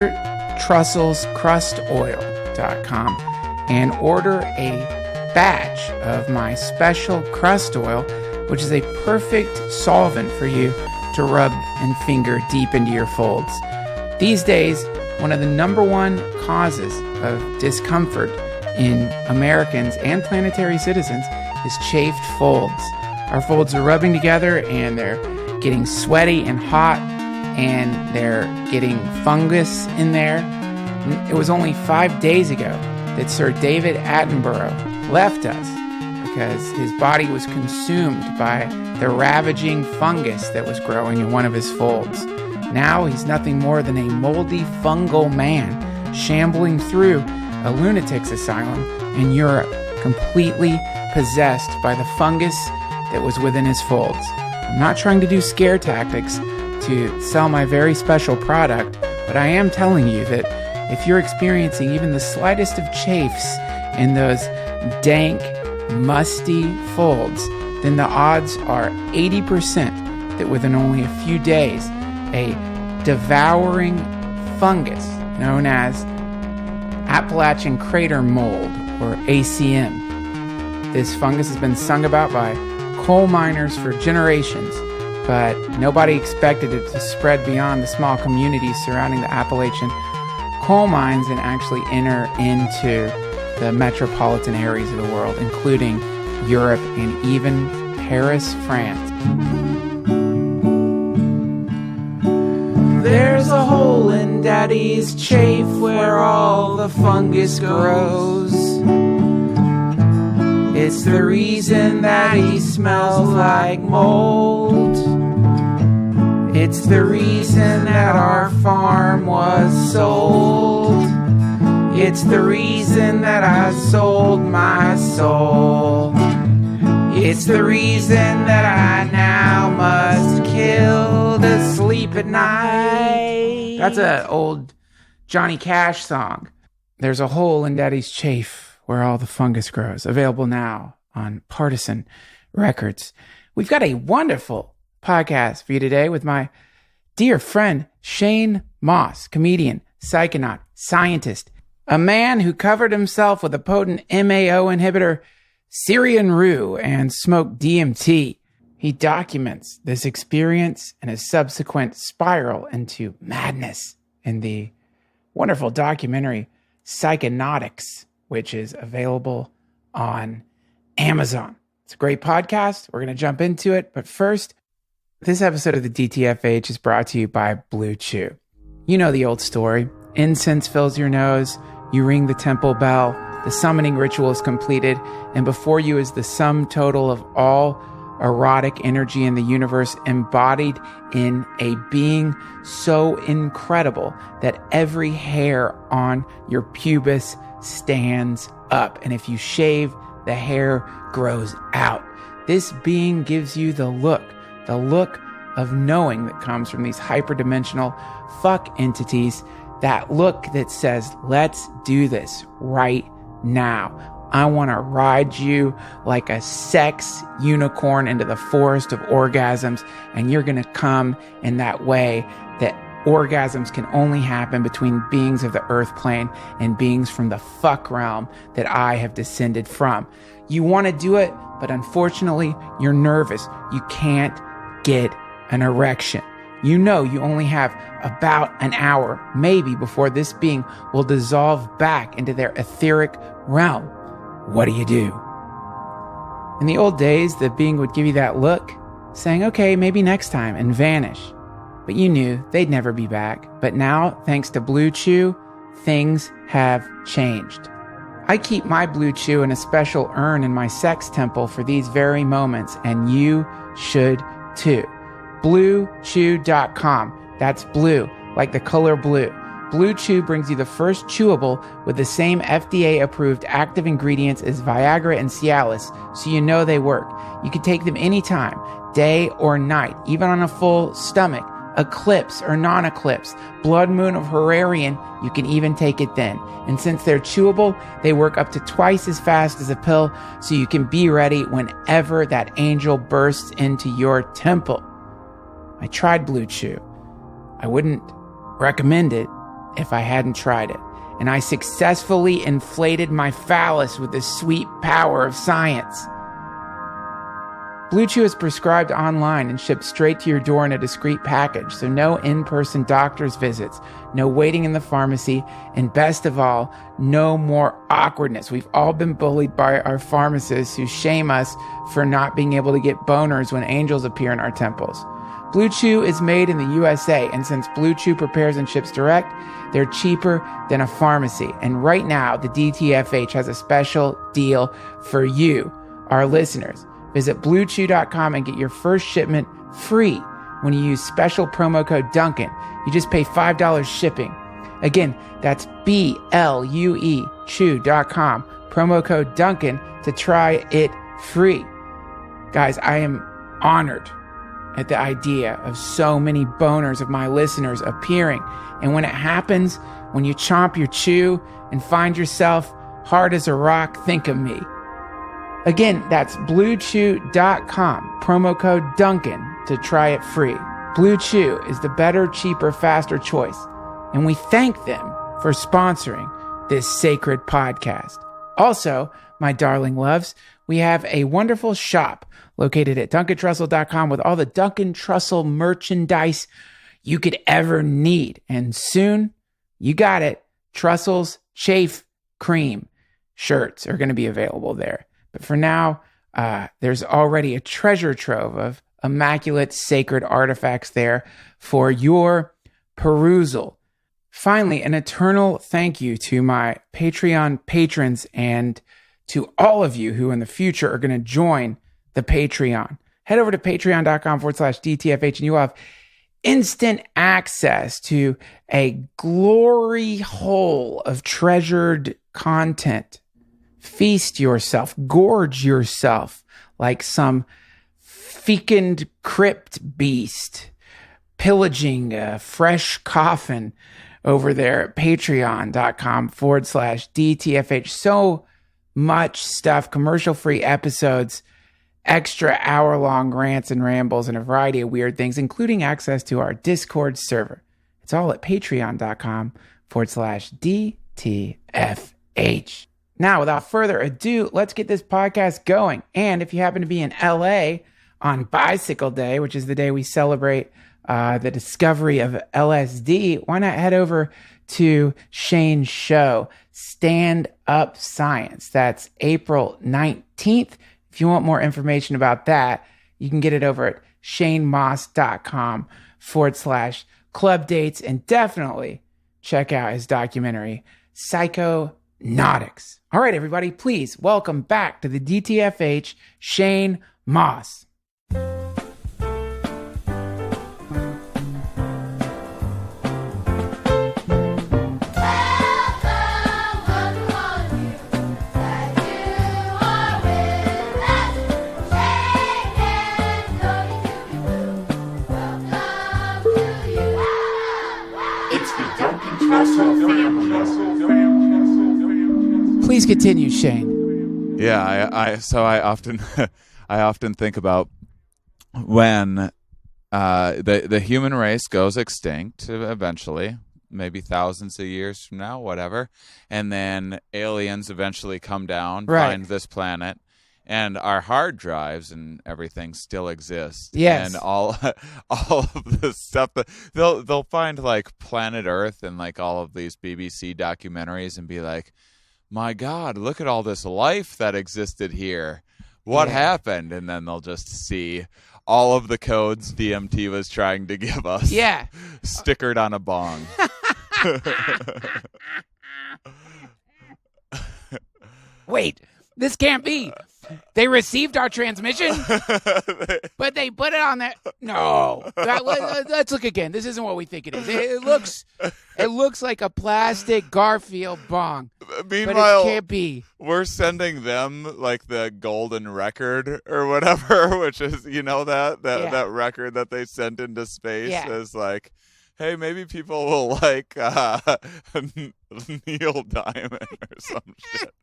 TrussellsCrustOil.com and order a batch of my special crust oil, which is a perfect solvent for you to rub and finger deep into your folds. These days, one of the number one causes of discomfort in Americans and planetary citizens is chafed folds. Our folds are rubbing together and they're getting sweaty and hot and they're getting fungus in there. It was only 5 days ago that Sir David Attenborough left us because his body was consumed by the ravaging fungus that was growing in one of his folds. Now he's nothing more than a moldy fungal man shambling through a lunatic's asylum in Europe, completely possessed by the fungus that was within his folds. I'm not trying to do scare tactics to sell my very special product, but I am telling you that if you're experiencing even the slightest of chafes in those dank, musty folds, then the odds are 80% that within only a few days, a devouring fungus known as Appalachian crater mold, or ACM. This fungus has been sung about by coal miners for generations, but nobody expected it to spread beyond the small communities surrounding the Appalachian coal mines and actually enter into the metropolitan areas of the world, including Europe and even Paris, France. There's a hole in Daddy's chafe where all the fungus grows. It's the reason that he smells like mold. It's the reason that our farm was sold. It's the reason that I sold my soul. It's the reason that I now must kill to sleep at night. That's an old Johnny Cash song. There's a hole in Daddy's chafe where all the fungus grows. Available now on Partisan Records. We've got a wonderful podcast for you today with my dear friend Shane Mauss, comedian, psychonaut, scientist, a man who covered himself with a potent MAO inhibitor, Syrian rue, and smoked DMT. He documents this experience and his subsequent spiral into madness in the wonderful documentary Psychonautics, which is available on Amazon. It's a great podcast. We're going to jump into it. But first, this episode of the DTFH is brought to you by Blue Chew. You know the old story. Incense fills your nose. You ring the temple bell. The summoning ritual is completed. And before you is the sum total of all erotic energy in the universe embodied in a being so incredible that every hair on your pubis stands up. And if you shave, the hair grows out. This being gives you the look of knowing that comes from these hyperdimensional fuck entities, that look that says, let's do this right now. I want to ride you like a sex unicorn into the forest of orgasms, and you're going to come in that way that orgasms can only happen between beings of the earth plane and beings from the fuck realm that I have descended from. You want to do it, but unfortunately, you're nervous. You can't get an erection. You know you only have about an hour, maybe, before this being will dissolve back into their etheric realm. What do you do? In the old days, the being would give you that look, saying, okay, maybe next time, and vanish. But you knew they'd never be back. But now, thanks to Blue Chew, things have changed. I keep my Blue Chew in a special urn in my sex temple for these very moments, and you should too. BlueChew.com. That's blue, like the color blue. Blue Chew brings you the first chewable with the same FDA-approved active ingredients as Viagra and Cialis, so you know they work. You can take them anytime, day or night, even on a full stomach, eclipse or non-eclipse, blood moon of Herarian, you can even take it then. And since they're chewable, they work up to twice as fast as a pill, so you can be ready whenever that angel bursts into your temple. I tried Blue Chew. I wouldn't recommend it if I hadn't tried it. And I successfully inflated my phallus with the sweet power of science. Blue Chew is prescribed online and shipped straight to your door in a discreet package, so no in-person doctor's visits, no waiting in the pharmacy, and best of all, no more awkwardness. We've all been bullied by our pharmacists who shame us for not being able to get boners when angels appear in our temples. Blue Chew is made in the USA, and since Blue Chew prepares and ships direct, they're cheaper than a pharmacy. And right now, the DTFH has a special deal for you, our listeners. Visit BlueChew.com and get your first shipment free when you use special promo code Duncan. You just pay $5 shipping. Again, that's BLUE Chew.com, promo code Duncan to try it free. Guys, I am honored at the idea of so many boners of my listeners appearing. And when it happens, when you chomp your chew and find yourself hard as a rock, think of me. Again, that's BlueChew.com, promo code Duncan to try it free. Blue Chew is the better, cheaper, faster choice. And we thank them for sponsoring this sacred podcast. Also, my darling loves, we have a wonderful shop located at DuncanTrussell.com with all the Duncan Trussell merchandise you could ever need. And soon, you got it, Trussell's Chafe Cream shirts are going to be available there. But for now, there's already a treasure trove of immaculate sacred artifacts there for your perusal. Finally, an eternal thank you to my Patreon patrons and to all of you who in the future are going to join the Patreon. Head over to patreon.com/DTFH and you will have instant access to a glory hole of treasured content. Feast yourself, gorge yourself like some fecund crypt beast pillaging a fresh coffin over there at patreon.com/DTFH. So much stuff, commercial-free episodes, extra hour-long rants and rambles, and a variety of weird things, including access to our Discord server. It's all at patreon.com/DTFH. Now, without further ado, let's get this podcast going. And if you happen to be in LA on Bicycle Day, which is the day we celebrate the discovery of LSD, why not head over to Shane's show, Stand Up Science. That's April 19th. If you want more information about that, you can get it over at shanemauss.com/club dates, and definitely check out his documentary, Psychonautics. All right, everybody, please welcome back to the DTFH, Shane Mauss. Please continue, Shane. Yeah, I often I often think about when the human race goes extinct eventually, maybe thousands of years from now, whatever, and then aliens eventually come down, find this planet, and our hard drives and everything still exist. Yes. And all of the stuff that they'll find, like Planet Earth and like all of these BBC documentaries, and be like, my God, look at all this life that existed here. What happened? And then they'll just see all of the codes DMT was trying to give us. Yeah. Stickered on a bong. Wait, this can't be. They received our transmission, but they put it on that. No, let's look again. This isn't what we think it is. It looks like a plastic Garfield bong. Meanwhile, but it can't be. We're sending them like the golden record or whatever, which is, you know, that record that they sent into space as like, hey, maybe people will like Neil Diamond or some shit.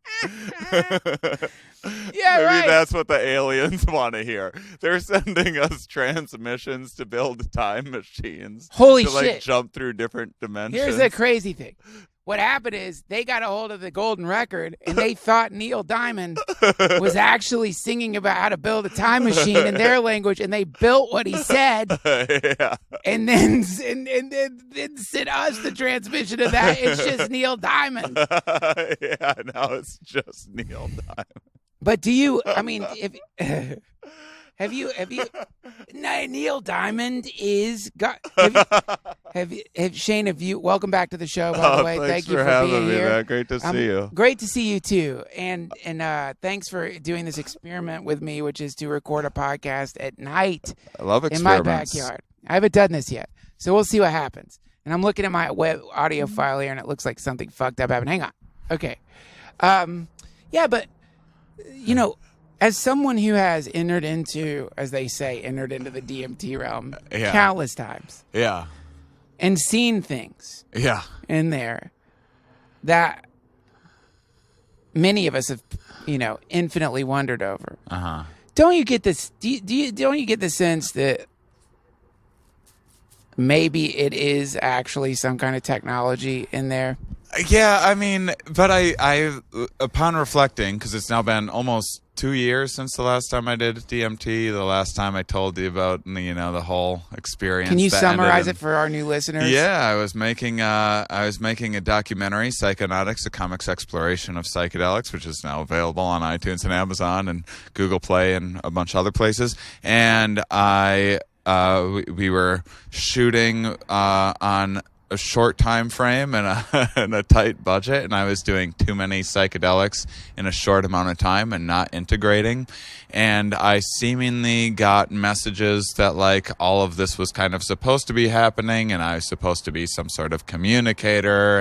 Yeah, Maybe right. that's what the aliens want to hear. They're sending us transmissions to build time machines. Holy to like shit. jump through different dimensions. Here's the crazy thing. What happened is they got a hold of the golden record and they thought Neil Diamond was actually singing about how to build a time machine in their language, and they built what he said. Yeah. And then sent us the transmission of that. It's just Neil Diamond. Yeah, now it's just Neil Diamond. But do you? I mean, if have you? Neil Diamond is got. Shane? Have you? Welcome back to the show. By the way, thanks thank you for having being me, here. man. Great to see you. Great to see you too. And thanks for doing this experiment with me, which is to record a podcast at night. I love in my experiments. backyard. I haven't done this yet, so we'll see what happens. And I'm looking at my web audio file here, and it looks like something fucked up happened. Hang on. Okay. Yeah, but you know, as someone who has entered into the DMT realm countless times, Yeah. and seen things Yeah. in there that many of us have, infinitely wondered over. Uh-huh. Don't you get this? Don't you get the sense that maybe it is actually some kind of technology in there? Yeah, I mean, but I upon reflecting, because it's now been almost 2 years since the last time I did DMT, the last time I told you about, the whole experience. Can you that summarize ended it for our new listeners? Yeah, I was making a documentary, Psychonautics, a comics exploration of psychedelics, which is now available on iTunes and Amazon and Google Play and a bunch of other places. And we were shooting on a short time frame and a tight budget, and I was doing too many psychedelics in a short amount of time and not integrating. And I seemingly got messages that like all of this was kind of supposed to be happening, and I was supposed to be some sort of communicator,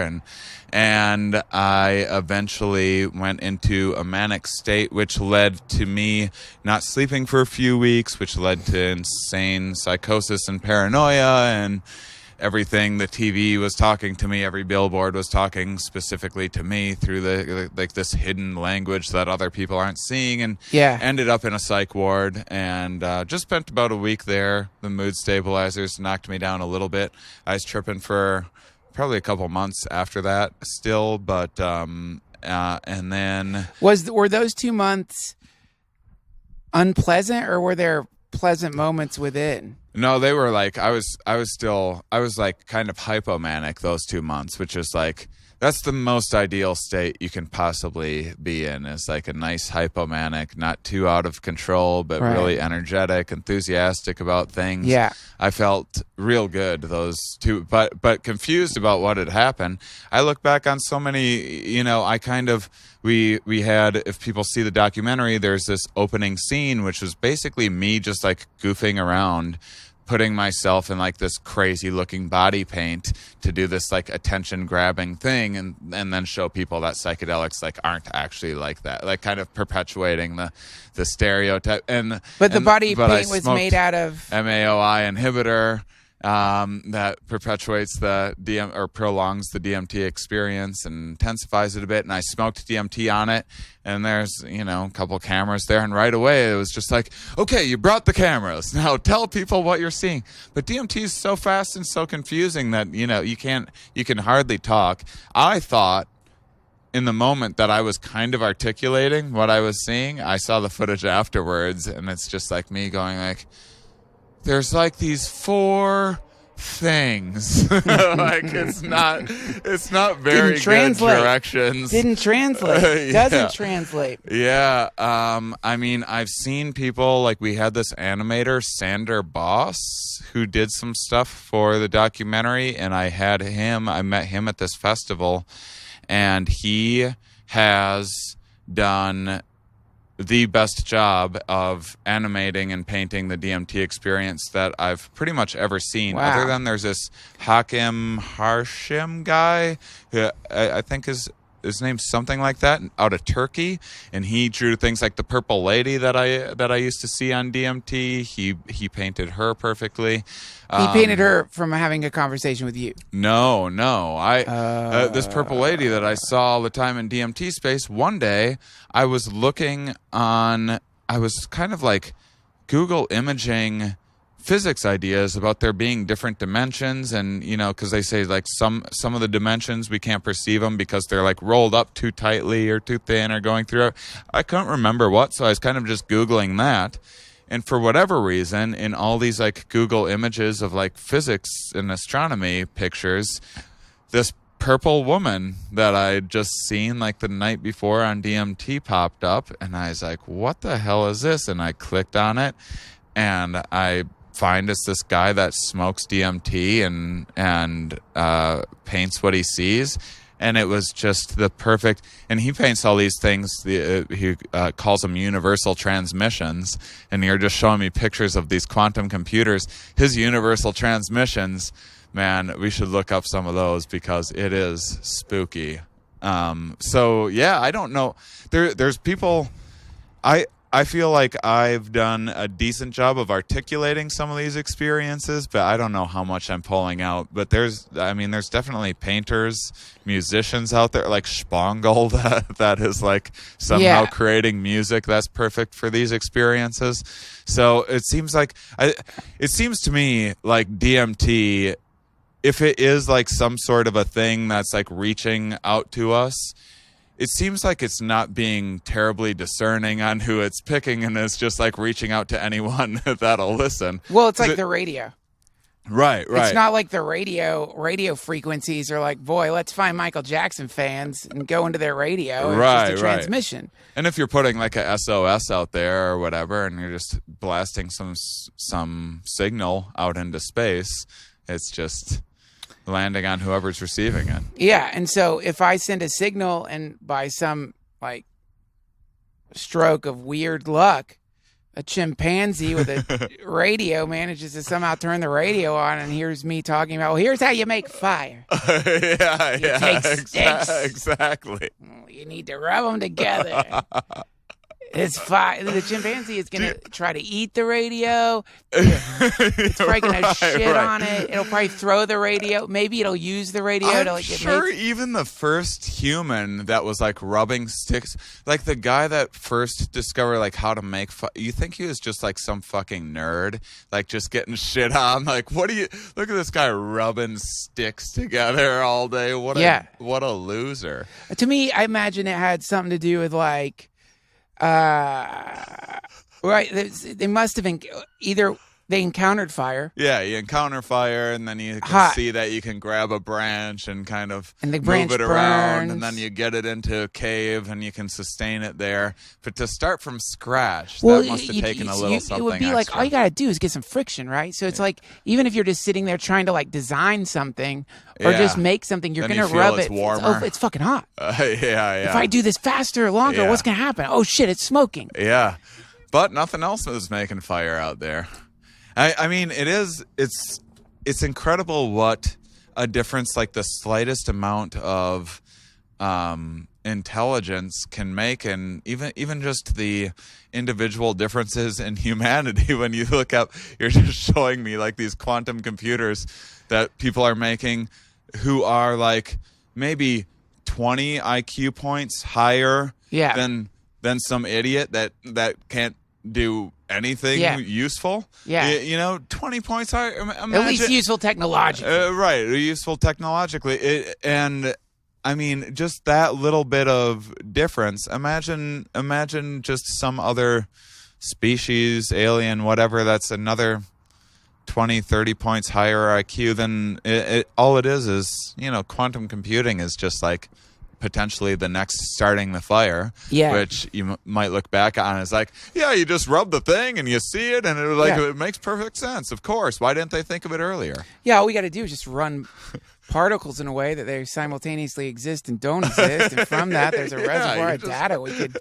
and I eventually went into a manic state, which led to me not sleeping for a few weeks, which led to insane psychosis and paranoia, and everything. The TV was talking to me. Every billboard was talking specifically to me through this hidden language that other people aren't seeing, and ended up in a psych ward, and just spent about a week there. The mood stabilizers knocked me down a little bit. I was tripping for probably a couple months after that still, but and then were those 2 months unpleasant, or were there pleasant moments within? No, they were like, I was like kind of hypomanic those 2 months, which is like, that's the most ideal state you can possibly be in, is like a nice hypomanic, not too out of control, but really energetic, enthusiastic about things. Yeah. I felt real good those two, but confused about what had happened. I look back on so many, we had, if people see the documentary, there's this opening scene, which was basically me just like goofing around, putting myself in like this crazy looking body paint to do this like attention grabbing thing, and then show people that psychedelics like aren't actually like that, like kind of perpetuating the stereotype. But the body paint was made out of MAOI inhibitor that perpetuates the or prolongs the DMT experience and intensifies it a bit. And I smoked DMT on it, and there's a couple cameras there, and right away it was just like, okay, you brought the cameras, now tell people what you're seeing. But DMT is so fast and so confusing that you can hardly talk. I thought in the moment that I was kind of articulating what I was seeing. I saw the footage afterwards, and it's just like me going like, there's like these 4 things. Like it's not very good directions. Didn't translate. Doesn't translate. Yeah. I mean, I've seen people, like we had this animator, Sander Boss, who did some stuff for the documentary, and I met him at this festival, and he has done the best job of animating and painting the DMT experience that I've pretty much ever seen. Wow. Other than there's this Hakim Harshim guy, who I think is his name's something like that, out of Turkey, and he drew things like the Purple Lady that I used to see on DMT. He painted her perfectly. He painted her from having a conversation with you. No. This Purple Lady that I saw all the time in DMT space, one day I was looking on, I was kind of like Google imaging physics ideas about there being different dimensions, and because they say like some of the dimensions we can't perceive them because they're like rolled up too tightly or too thin or going through it. I couldn't remember what, so I was kind of just Googling that, and for whatever reason, in all these like Google images of like physics and astronomy pictures, this purple woman that I'd just seen like the night before on DMT popped up, and I was like, what the hell is this? And I clicked on it, and I find it's this guy that smokes DMT and paints what he sees, and it was just the perfect. And he paints all these things. He calls them universal transmissions, and you're just showing me pictures of these quantum computers. His universal transmissions, man, we should look up some of those because it is spooky. So yeah, I don't know. There's people. I feel like I've done a decent job of articulating some of these experiences, but I don't know how much I'm pulling out. But there's definitely painters, musicians out there like Spongel that is like somehow creating music that's perfect for these experiences. So it seems to me like DMT, if it is like some sort of a thing that's like reaching out to us, it seems like it's not being terribly discerning on who it's picking, and it's just like reaching out to anyone that'll listen. Well, it's like the radio. Right. It's not like the radio frequencies are like, boy, let's find Michael Jackson fans and go into their radio. It's just a transmission. And if you're putting like a SOS out there or whatever, and you're just blasting some signal out into space, it's just landing on whoever's receiving it. Yeah, and so if I send a signal and by some like stroke of weird luck, a chimpanzee with a radio manages to somehow turn the radio on and hears me talking about, well, here's how you make fire. You take sticks. Exactly. You need to rub them together. It's fire. The chimpanzee is going to try to eat the radio. It's probably going to shit on it. It'll probably throw the radio. Maybe it'll use the radio. I'm sure even the first human that was like rubbing sticks, like the guy that first discovered like how to make you think he was just like some fucking nerd, like just getting shit on? Like, what do you look at this guy rubbing sticks together all day? What a loser. To me, I imagine it had something to do with like, right. They must have either they encountered fire. Yeah, you encounter fire, and then you can see that you can grab a branch and kind of move it around, and then you get it into a cave, and you can sustain it there. But to start from scratch, that must have taken a little something. It would be extra. like all you gotta do is get some friction, right? So it's like even if you're just sitting there trying to like design something or just make something, you're gonna rub it. Warmer. It's fucking hot. Yeah. If I do this faster or longer, what's gonna happen? Oh shit, it's smoking. Yeah, but nothing else is making fire out there. I mean, it's incredible what a difference like the slightest amount of intelligence can make, and even just the individual differences in humanity. When you look up, you're just showing me like these quantum computers that people are making who are like maybe 20 IQ points higher than some idiot that can't do anything useful. 20 points higher. Imagine, at least useful technologically. Right, useful technologically. And I mean, just that little bit of difference. Imagine just some other species, alien, whatever, that's another 20, 30 points higher IQ than all it is, quantum computing is just like potentially the next starting the fire, which you might look back on as like, you just rub the thing and you see it, and it makes perfect sense. Of course, why didn't they think of it earlier? Yeah, all we got to do is just run particles in a way that they simultaneously exist and don't exist, and from that there's a reservoir of data we could.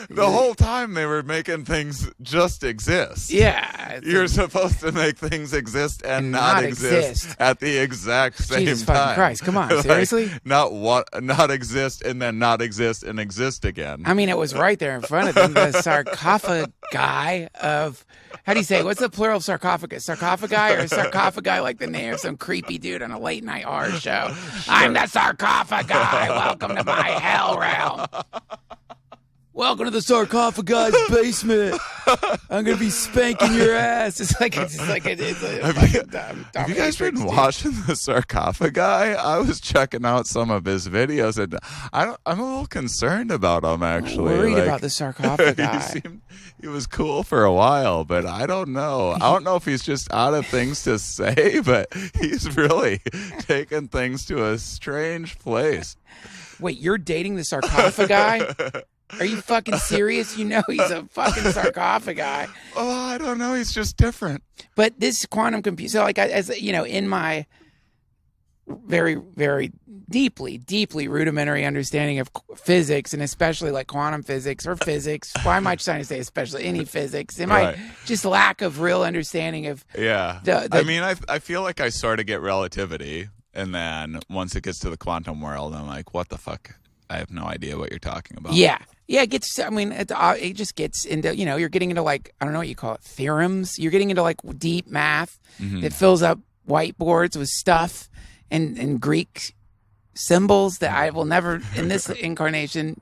The whole time they were making things just exist. Yeah, you're supposed to make things exist and not exist at the exact same Jesus time. fucking Christ, come on, seriously? Not exist and then not exist and exist again. I mean, it was right there in front of them. The sarcophagi of, how do you say? What's the plural of sarcophagus? Sarcophagi or sarcophagi like the name of some creepy dude on a late night horror show? I'm the sarcophagi. Welcome to my hell realm. Welcome to the sarcophagi's basement. I'm gonna be spanking your ass. It's like it's Have you guys been watching the sarcophagi? I was checking out some of his videos, and I'm a little concerned about him actually. Worried about the sarcophagi. He was cool for a while, but I don't know. I don't know if he's just out of things to say, but he's really taken things to a strange place. Wait, you're dating the sarcophagi? Are you fucking serious? You know he's a fucking sarcophagi. Oh, I don't know. He's just different. But this quantum computer, so like, as you know, in my very, very deeply rudimentary understanding of physics, and especially like quantum physics or physics. Why am I trying to say especially any physics? In my just lack of real understanding of I mean, I feel like I sort of get relativity, and then once it gets to the quantum world, I'm like, what the fuck? I have no idea what you're talking about. Yeah, it gets. I mean, it just gets into, you know, you're getting into like, I don't know what you call it, theorems. You're getting into like deep math that fills up whiteboards with stuff and Greek symbols that I will never in this incarnation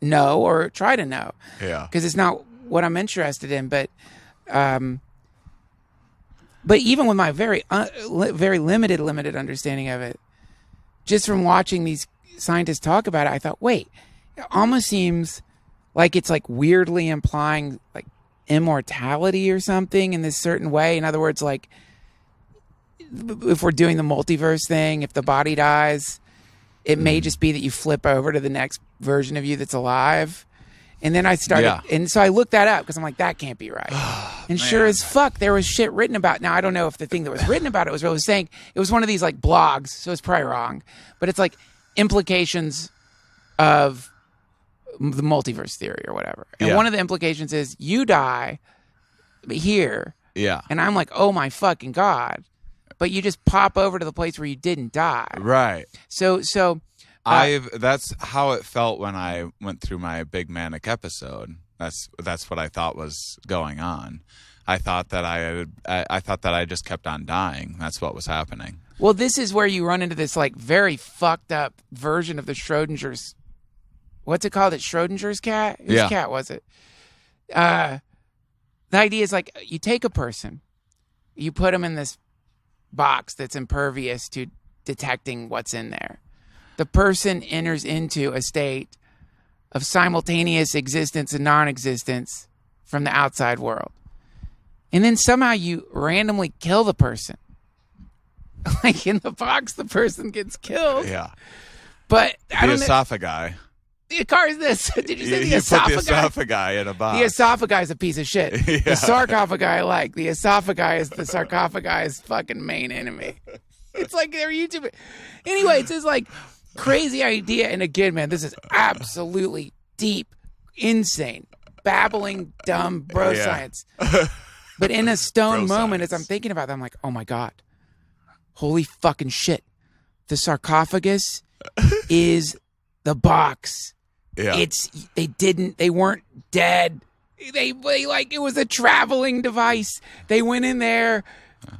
know or try to know. Yeah, because it's not what I'm interested in. But even with my very limited understanding of it, just from watching these scientists talk about it, I thought, wait, it almost seems like it's like weirdly implying like immortality or something in this certain way. In other words, like if we're doing the multiverse thing, if the body dies, it may just be that you flip over to the next version of you that's alive. And then I started, and so I looked that up because I'm like, that can't be right. And sure as fuck, there was shit written about. Now I don't know if the thing that was written about it was really saying, it was one of these like blogs, so it's probably wrong, but it's like implications of the multiverse theory or whatever. And one of the implications is you die here. Yeah. And I'm like, oh my fucking God. But you just pop over to the place where you didn't die. Right. So that's how it felt when I went through my big manic episode. That's what I thought was going on. I thought that I just kept on dying. That's what was happening. Well, this is where you run into this like very fucked up version of the Schrodinger's. What's it called? It's Schrodinger's cat? Whose cat was it? The idea is like you take a person, you put them in this box that's impervious to detecting what's in there. The person enters into a state of simultaneous existence and non-existence from the outside world. And then somehow you randomly kill the person. Like in the box, the person gets killed. Yeah. But I don't know. Esophagi. The car is this. Did you say the esophagi? Put the esophagi in a box. The esophagi is a piece of shit. The sarcophagi I like. The esophagi is the sarcophagi's fucking main enemy. It's like they're YouTube. Anyway, it's this like crazy idea. And again, man, this is absolutely deep, insane, babbling, dumb bro science. But in a stone moment, as I'm thinking about that, I'm like, oh my God. Holy fucking shit. The sarcophagus is the box. Yeah. They weren't dead. They like, it was a traveling device. They went in there,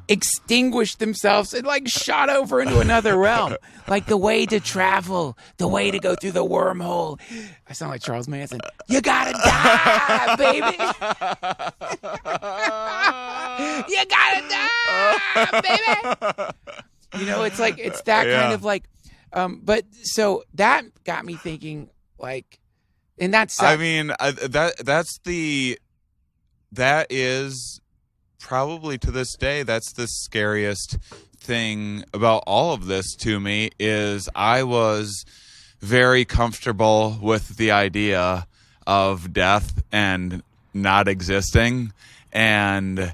extinguished themselves, and like shot over into another realm. Like the way to travel, the way to go through the wormhole. I sound like Charles Manson. You gotta die, baby. You gotta die, baby. You know, it's like, it's that kind of like, but so that got me thinking, like, and that's, I mean, that is probably to this day, that's the scariest thing about all of this to me, is I was very comfortable with the idea of death and not existing, and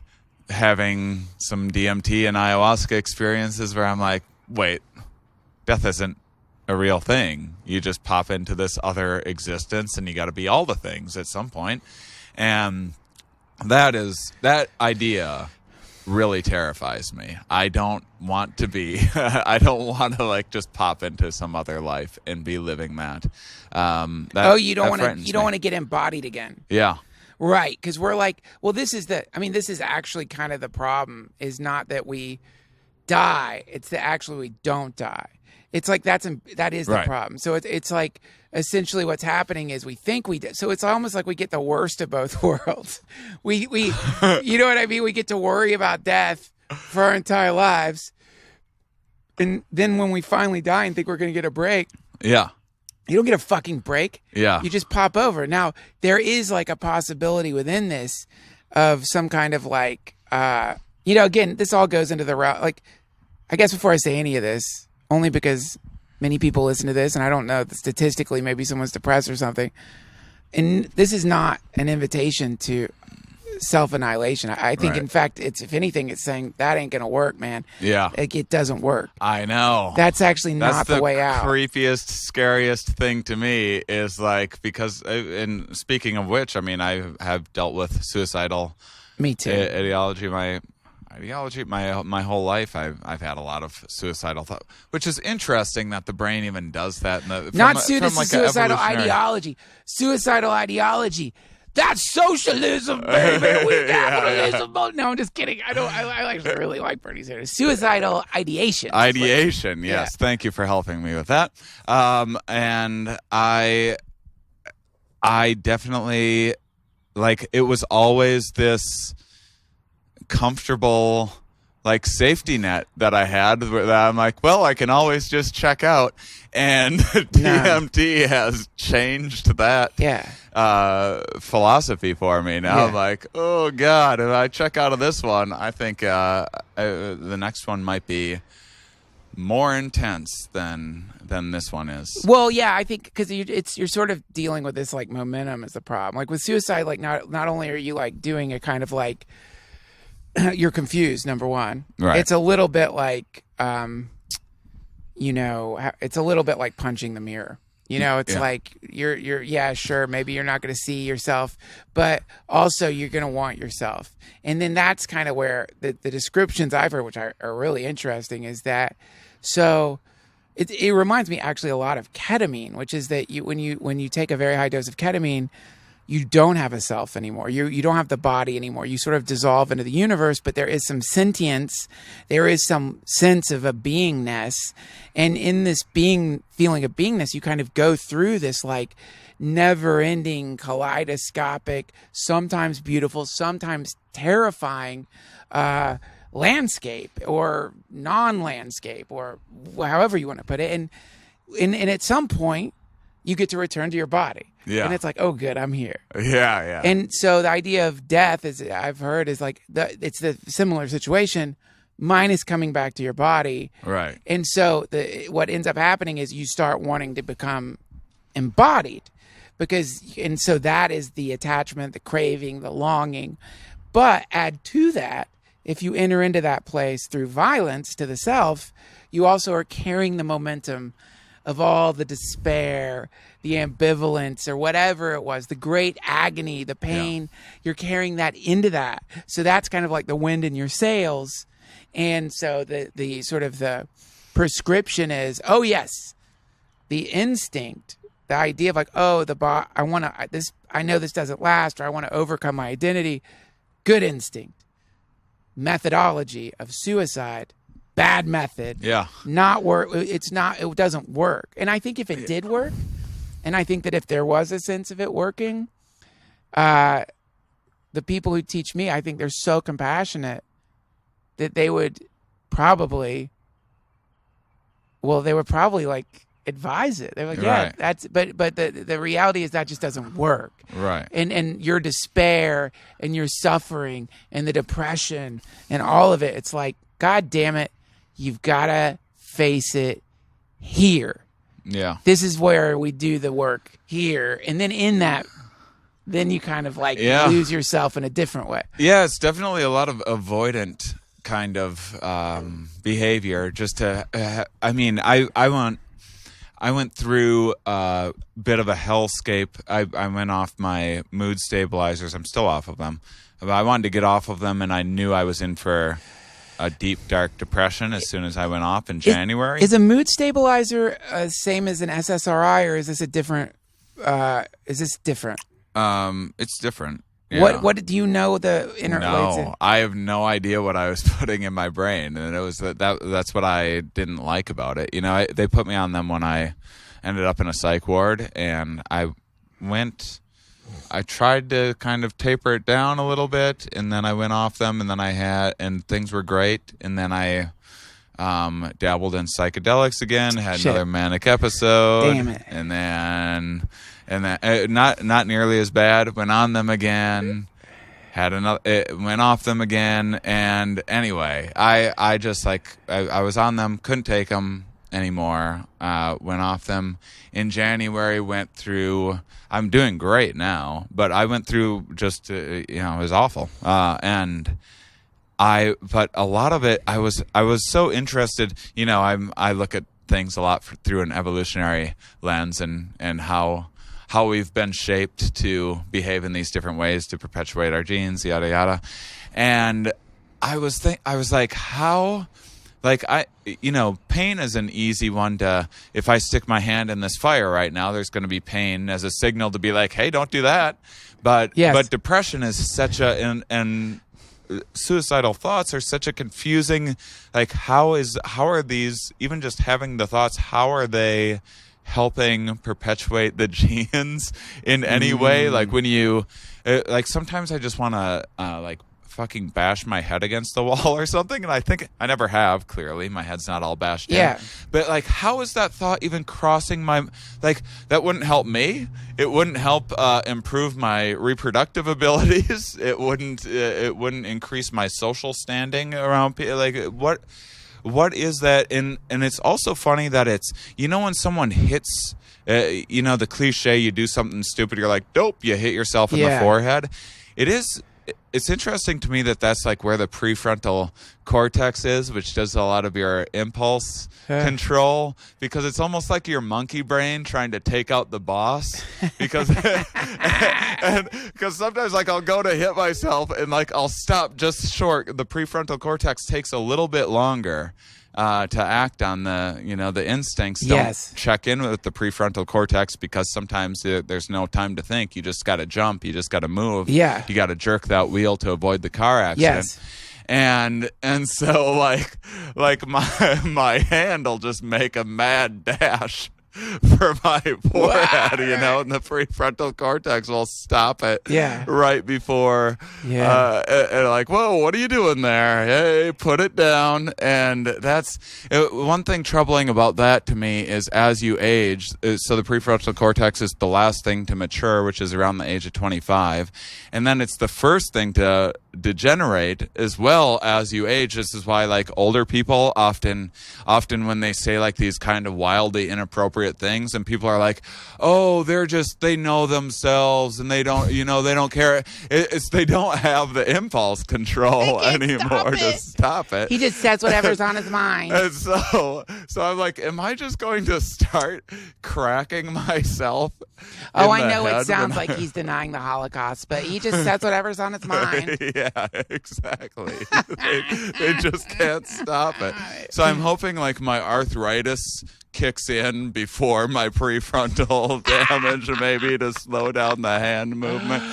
having some DMT and ayahuasca experiences where I'm like, wait, death isn't a real thing. You just pop into this other existence, and you got to be all the things at some point. And that idea really terrifies me. I don't want to be. I don't want to like just pop into some other life and be living that. You don't want to get embodied again. Yeah. Right, because we're like, well, this is actually kind of the problem, is not that we die, it's that actually we don't die. It's like that is the problem. So it's like essentially what's happening is we think we did. So it's almost like we get the worst of both worlds. We you know what I mean? We get to worry about death for our entire lives, and then when we finally die and think we're going to get a break, yeah. You don't get a fucking break. Yeah. You just pop over. Now, there is like a possibility within this of some kind of like, again, this all goes into the route. Like, I guess before I say any of this, only because many people listen to this, and I don't know, statistically, maybe someone's depressed or something. And this is not an invitation to self-annihilation. I think, in fact, if anything, it's saying that ain't gonna work, man. Yeah, like, it doesn't work. I know. That's actually not the way out. That's the creepiest, scariest thing to me is like, because, and speaking of which, I mean, I have dealt with suicidal me too ideology my whole life. I've had a lot of suicidal thought, which is interesting that the brain even does that. Suicidal ideology. Suicidal ideology. That's socialism, baby. We capitalism. No, I'm just kidding. I actually really like Bernie's here. Suicidal ideation. Ideation, yes. Yeah. Thank you for helping me with that. And I definitely, like, it was always this comfortable, like, safety net that I had that I'm like, well, I can always just check out. And DMT has changed that philosophy for me. Now I'm like, oh, God, if I check out of this one, I think the next one might be more intense than this one is. Well, yeah, I think because you're sort of dealing with this, like, momentum is the problem. Like, with suicide, like, not only are you, like, doing a kind of, like, you're confused, number one. Right. It's a little bit like, it's a little bit like punching the mirror. It's like you're sure, maybe you're not going to see yourself, but also you're going to want yourself. And then that's kind of where the descriptions I've heard, which are really interesting, is that, so it reminds me actually a lot of ketamine, which is that when you take a very high dose of ketamine, you don't have a self anymore. You don't have the body anymore. You sort of dissolve into the universe, but there is some sentience. There is some sense of a beingness. And in this feeling of beingness, you kind of go through this like never-ending, kaleidoscopic, sometimes beautiful, sometimes terrifying landscape or non-landscape, or however you want to put it. And at some point, you get to return to your body. Yeah. And it's like, oh, good, I'm here. Yeah. And so the idea of death, is I've heard, is like, it's the similar situation. Mine is coming back to your body. Right. And so what ends up happening is you start wanting to become embodied. And so that is the attachment, the craving, the longing. But add to that, if you enter into that place through violence to the self, you also are carrying the momentum of all the despair, the ambivalence, or whatever it was, the great agony, the pain. You're carrying that into that. So that's kind of like the wind in your sails. And so the sort of the prescription is, oh yes, the instinct, the idea of like, oh, I know this doesn't last, or I want to overcome my identity. Good instinct. Methodology of suicide. Bad method. Yeah. Not work. It doesn't work. And I think if it did work, and I think that if there was a sense of it working, the people who teach me, I think they're so compassionate that they would probably like advise it. They're like, yeah, right. that's, but the reality is that just doesn't work. Right. And your despair and your suffering and the depression and all of it, it's like, God damn it, you've got to face it here. Yeah. This is where we do the work here. And then in that, then you kind of like lose yourself in a different way. Yeah, it's definitely a lot of avoidant kind of behavior. Just to, I went through a bit of a hellscape. I went off my mood stabilizers. I'm still off of them. But I wanted to get off of them, and I knew I was in for a deep, dark depression as soon as I went off in January. Is a mood stabilizer same as an SSRI, or is this a different? Is this different? It's different. Yeah. What do you know the No, I have no idea what I was putting in my brain, and it was that's what I didn't like about it. They put me on them when I ended up in a psych ward, and I tried to kind of taper it down a little bit, and then I went off them, and then and things were great, and then I dabbled in psychedelics again, had another manic episode. Damn it. And then not nearly as bad, went on them again, went off them again, and anyway, I just I was on them, couldn't take them anymore, went off them in January, went through, I'm doing great now, but I went through just, it was awful, but a lot of it, I was so interested, I look at things a lot through an evolutionary lens, and how we've been shaped to behave in these different ways to perpetuate our genes, yada yada. And I was like, how, pain is an easy one to, if I stick my hand in this fire right now, there's going to be pain as a signal to be like, hey, don't do that. But depression is such and suicidal thoughts are such a confusing, how are these, even just having the thoughts, how are they helping perpetuate the genes in any way? When you sometimes I just want to fucking bash my head against the wall or something, and I think I never have. Clearly my head's not all bashed in, but how is that thought even crossing my, that wouldn't help me, it wouldn't help improve my reproductive abilities, it wouldn't increase my social standing around people. What is that? And it's also funny that it's, when someone hits, the cliche, you do something stupid, you're like, dope, you hit yourself in the forehead. It's interesting to me that that's where the prefrontal cortex is, which does a lot of your impulse control, because it's almost like your monkey brain trying to take out the boss, because sometimes I'll go to hit myself and I'll stop just short. The prefrontal cortex takes a little bit longer to act on the instincts. Don't check in with the prefrontal cortex, because sometimes there's no time to think. You just got to jump. You just got to move. Yeah. You got to jerk that wheel to avoid the car accident. Yes. And so my hand will just make a mad dash for my forehead, and the prefrontal cortex will stop it right before, and whoa, what are you doing there? Hey, put it down. And that's one thing troubling about that to me is, as you age, so the prefrontal cortex is the last thing to mature, which is around the age of 25, and then it's the first thing to degenerate as well as you age. This is why older people often when they say these kind of wildly inappropriate things, and people are like, oh, they know themselves, and they don't they don't care, it's they don't have the impulse control anymore to stop it. He just says whatever's on his mind. And so I'm like, am I just going to start cracking myself? Oh, I know it sounds like he's denying the Holocaust, but he just says whatever's on his mind. Yeah, exactly. they just can't stop it. So I'm hoping my arthritis kicks in before my prefrontal damage, maybe, to slow down the hand movement.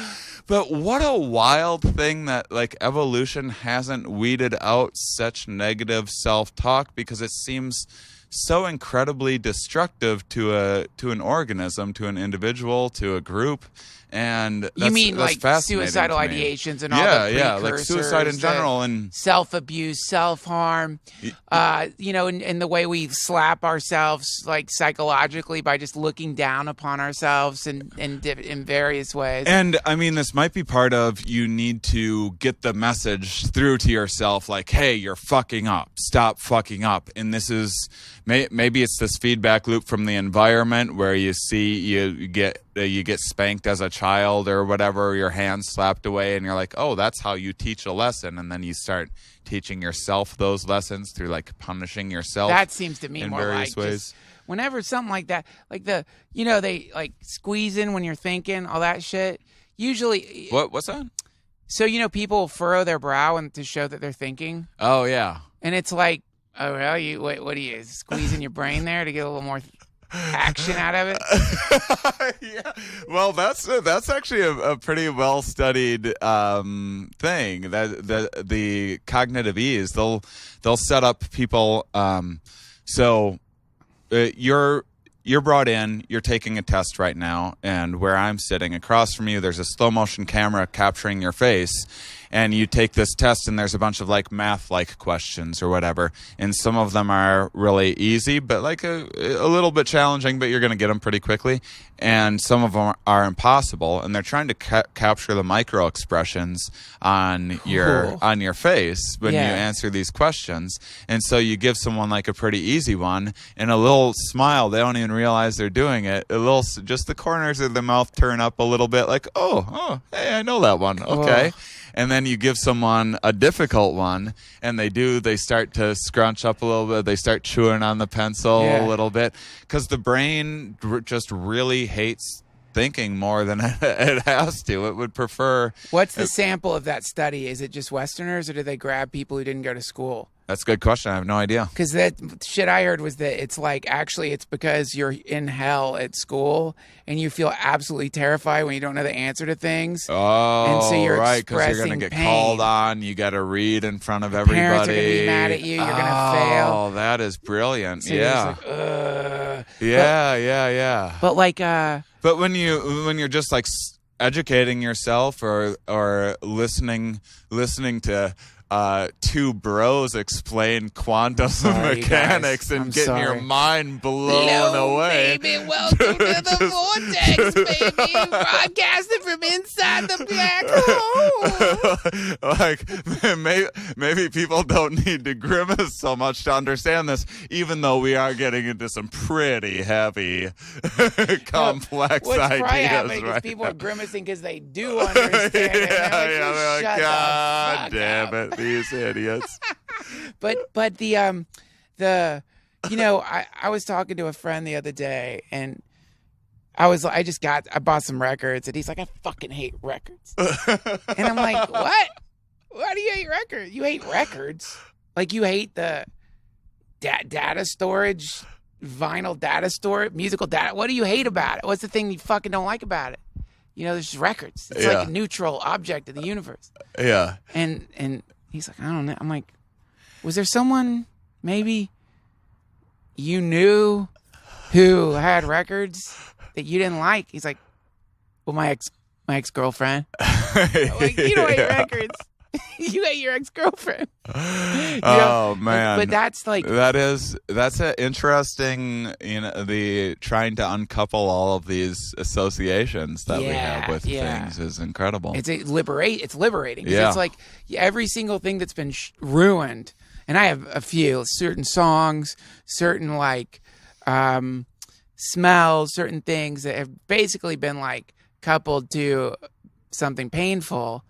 But what a wild thing that evolution hasn't weeded out such negative self-talk, because it seems so incredibly destructive to an organism, to an individual, to a group. And that's, you mean that's suicidal ideations and all the precursors, suicide in general, and self-abuse, self-harm, in the way we slap ourselves psychologically by just looking down upon ourselves in various ways. And I mean, this might be part of, you need to get the message through to yourself, hey, you're fucking up, stop fucking up. And this is maybe it's this feedback loop from the environment where you see you get spanked as a child or whatever, your hand slapped away, and you're like, oh, that's how you teach a lesson. And then you start teaching yourself those lessons through like punishing yourself. That seems to me in more various like ways. just whenever something like that, like they like squeeze in when you're thinking, all that shit. Usually, What's that? so people furrow their brow and to show that they're thinking, Oh yeah. and it's like, oh well, what are you squeezing your brain there to get a little more action out of it? Yeah. Well, that's actually a pretty well studied thing. That the cognitive ease, they'll set up people. So you're brought in. You're taking a test right now, and where I'm sitting across from you, there's a slow motion camera capturing your face. And you take this test, and there's a bunch of like math-like questions or whatever, and some of them are really easy, but like a little bit challenging, but you're going to get them pretty quickly. And some of them are impossible, and they're trying to capture the micro expressions on your face when you answer these questions. And so you give someone like a pretty easy one, and a little smile, they don't even realize they're doing it. Just the corners of the mouth turn up a little bit, like oh, hey, I know that one. Okay. And then you give someone a difficult one, and they start to scrunch up a little bit. They start chewing on the pencil a little bit, because the brain just really hates thinking more than it has to. It would prefer. What's the sample of that study? Is it just Westerners, or do they grab people who didn't go to school? That's a good question. I have no idea. Because that shit I heard was that it's like, actually, it's because you're in hell at school and you feel absolutely terrified when you don't know the answer to things. Oh, and so you're right, because you're going to get called on. You got to read in front of everybody. Parents are going to be mad at you. You're going to fail. Oh, that is brilliant. So yeah. Like, Yeah. But like, but when you're just like educating yourself or listening to two bros explain quantum mechanics and getting your mind blown away. Baby, welcome to the vortex, baby. Broadcasting from inside the black hole. Like maybe people don't need to grimace so much to understand this, even though we are getting into some pretty heavy, complex What's ideas. Probably happening is people are grimacing because they do understand it. They're like, God damn up. it. These idiots. but the I was talking to a friend the other day, and I bought some records, and he's like, I fucking hate records. And I'm like, what? Why do you hate records? You hate records? Like you hate the data storage, vinyl data storage, musical data. What do you hate about it? What's the thing you fucking don't like about it? There's records. It's like a neutral object in the universe. Yeah. And he's like, I don't know. I'm like, was there someone maybe you knew who had records that you didn't like? He's like, well, my ex-girlfriend. Like, you don't hate records. You hate your ex-girlfriend. Oh man. But that's like that's an interesting, the trying to uncouple all of these associations that we have with things is incredible. It's liberating. Yeah. It's like every single thing that's been ruined, and I have a few certain songs, certain like smells, certain things that have basically been like coupled to something painful.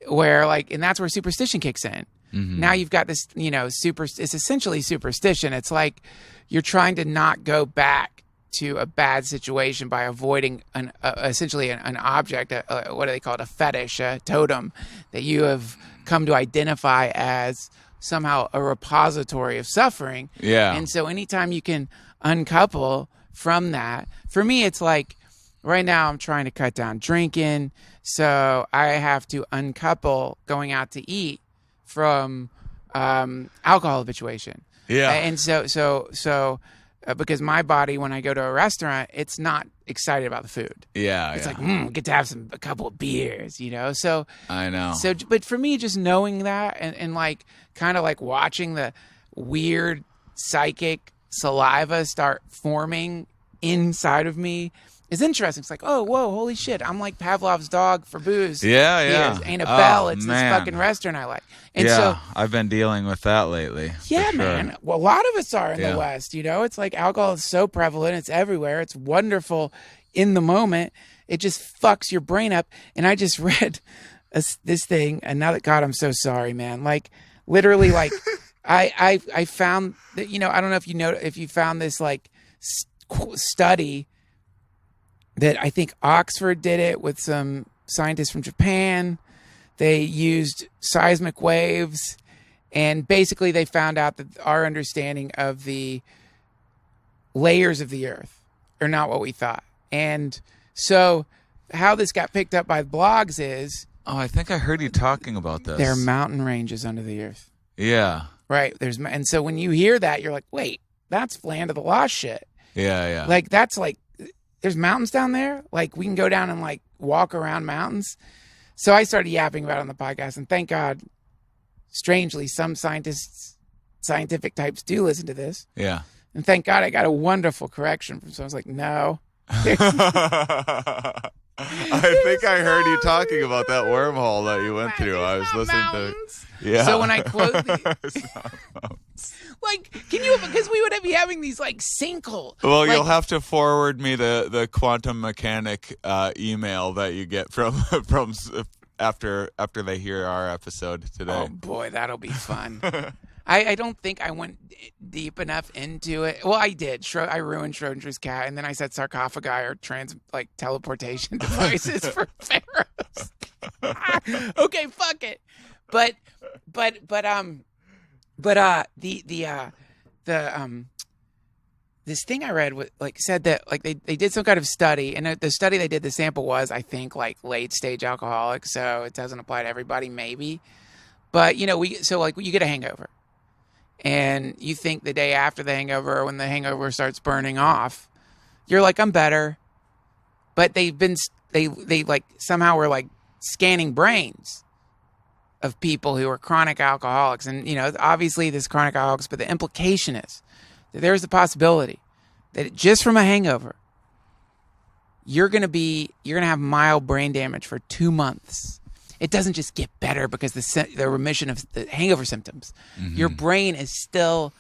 Where and that's where superstition kicks in. Mm-hmm. Now you've got this, it's essentially superstition. It's like you're trying to not go back to a bad situation by avoiding essentially an object, what do they call it? A fetish, a totem that you have come to identify as somehow a repository of suffering. Yeah. And so anytime you can uncouple from that, for me, it's like right now I'm trying to cut down drinking. So I have to uncouple going out to eat from alcohol habituation. Yeah. And so because my body, when I go to a restaurant, it's not excited about the food. Yeah. It's like, get to have a couple of beers, So I know. So, but for me, just knowing that and like kind of like watching the weird psychic saliva start forming inside of me is interesting. It's like, oh, whoa, holy shit. I'm like Pavlov's dog for booze. Yeah. Ain't a bell. It's man. this fucking restaurant I like. And so I've been dealing with that lately. Yeah, sure. man. Well, a lot of us are in the West, It's like alcohol is so prevalent. It's everywhere. It's wonderful in the moment, it just fucks your brain up. And I just read this thing, and now that, God, I'm so sorry, man. Like, literally, like, I found that, I don't know if you found this, like, study that I think Oxford did it with some scientists from Japan. They used seismic waves, and basically they found out that our understanding of the layers of the earth are not what we thought. And so how this got picked up by blogs is... Oh, I think I heard you talking about this. There are mountain ranges under the earth. Yeah. Right. And so when you hear that, you're like, wait, that's land of the lost shit. Yeah. Like, that's like, there's mountains down there. Like, we can go down and like walk around mountains. So I started yapping about it on the podcast, and thank God, strangely, some scientific types do listen to this. Yeah. And thank God I got a wonderful correction from someone. I was like, no. I think I heard you talking about that wormhole that you went through. I was listening mountains. to. Yeah. So when I close like, can you? Because we would be having these like sinkhole. Well, like, you'll have to forward me the quantum mechanic email that you get from after they hear our episode today. Oh boy, that'll be fun. I don't think I went deep enough into it. Well, I did. I ruined Schrodinger's cat, and then I said sarcophagi are teleportation devices for pharaohs. Okay, fuck it. But this thing I read said that they did some kind of study, and the study they did, the sample was, I think, like late stage alcoholics, so it doesn't apply to everybody, maybe. But you get a hangover. And you think the day after the hangover, when the hangover starts burning off, you're like, I'm better. But they like somehow were like scanning brains of people who are chronic alcoholics. And, obviously this chronic alcoholics, but the implication is that there's a possibility that just from a hangover, you're going to have mild brain damage for 2 months. It doesn't just get better because the remission of the hangover symptoms. Mm-hmm. Your brain is still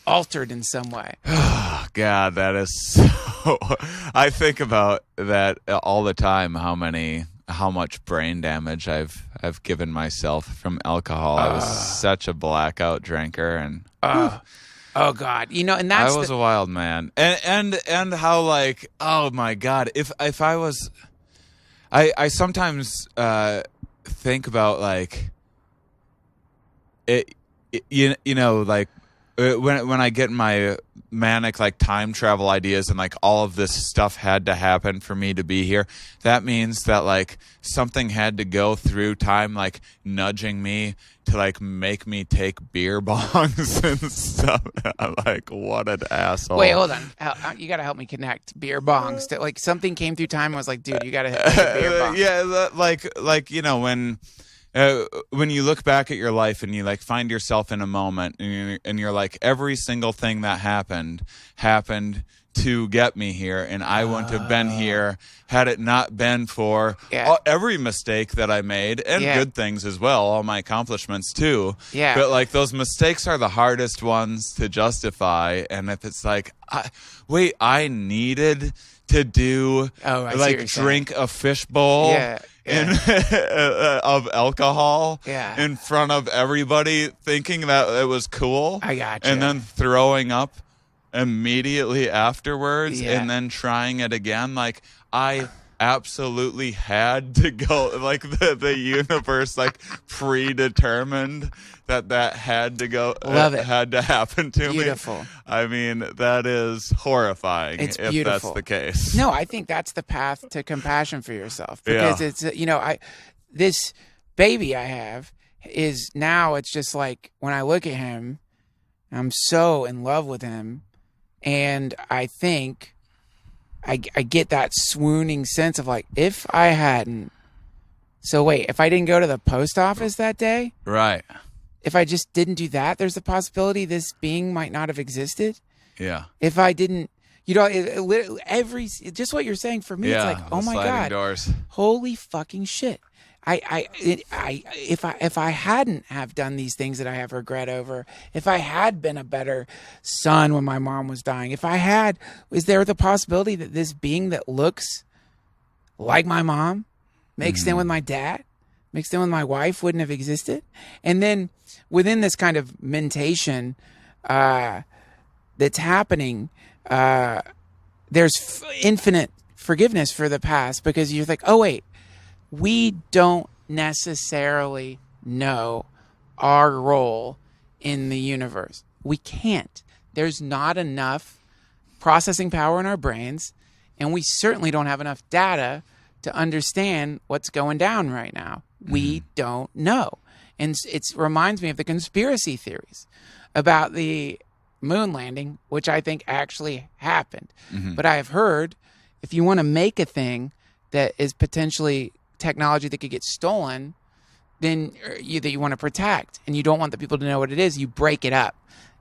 altered in some way. Oh, God, that is so... I think about that all the time, how much brain damage I've given myself from alcohol. I was such a blackout drinker, and... Oh God, and that's... I was a wild man. And how, like, oh my God, if I was... I sometimes... think about like it like when I get my manic like time travel ideas and like all of this stuff had to happen for me to be here, that means that like something had to go through time like nudging me to like make me take beer bongs and stuff. I'm like, what an asshole. Wait, hold on. You got to help me connect beer bongs to like something came through time and was like, dude, you got to hit a beer bong. When you look back at your life and you like find yourself in a moment and you're like, every single thing that happened to get me here, and I wouldn't have been here had it not been for every mistake that I made, and good things as well, all my accomplishments too. Yeah. But like those mistakes are the hardest ones to justify, and if it's like, I needed to drink a fishbowl of alcohol in front of everybody, thinking that it was cool. I gotcha. And then throwing up immediately afterwards and then trying it again. Like, I absolutely had to go, like the universe like predetermined that had to go. Love it. Had to happen to Beautiful. me. I mean, that is horrifying. It's if beautiful. That's the case. No, I think that's the path to compassion for yourself, because it's this baby I have is now, it's just like when I look at him, I'm so in love with him, and I think I get that swooning sense of like, if I hadn't, if I didn't go to the post office that day, right? If I just didn't do that, there's a possibility this being might not have existed. Yeah. If I didn't, just what you're saying for me, it's like, oh my God, doors. Holy fucking shit. if I hadn't have done these things that I have regret over, if I had been a better son when my mom was dying, is there the possibility that this being that looks like my mom, mixed in with my dad, mixed in with my wife, wouldn't have existed? And then within this kind of mentation that's happening, there's infinite forgiveness for the past, because you're like, oh wait, we don't necessarily know our role in the universe. We can't. There's not enough processing power in our brains, and we certainly don't have enough data to understand what's going down right now. We don't know. And it reminds me of the conspiracy theories about the moon landing, which I think actually happened. But I have heard if you want to make a thing that is potentially technology that could get stolen, then that you want to protect, and you don't want the people to know what it is, you break it up.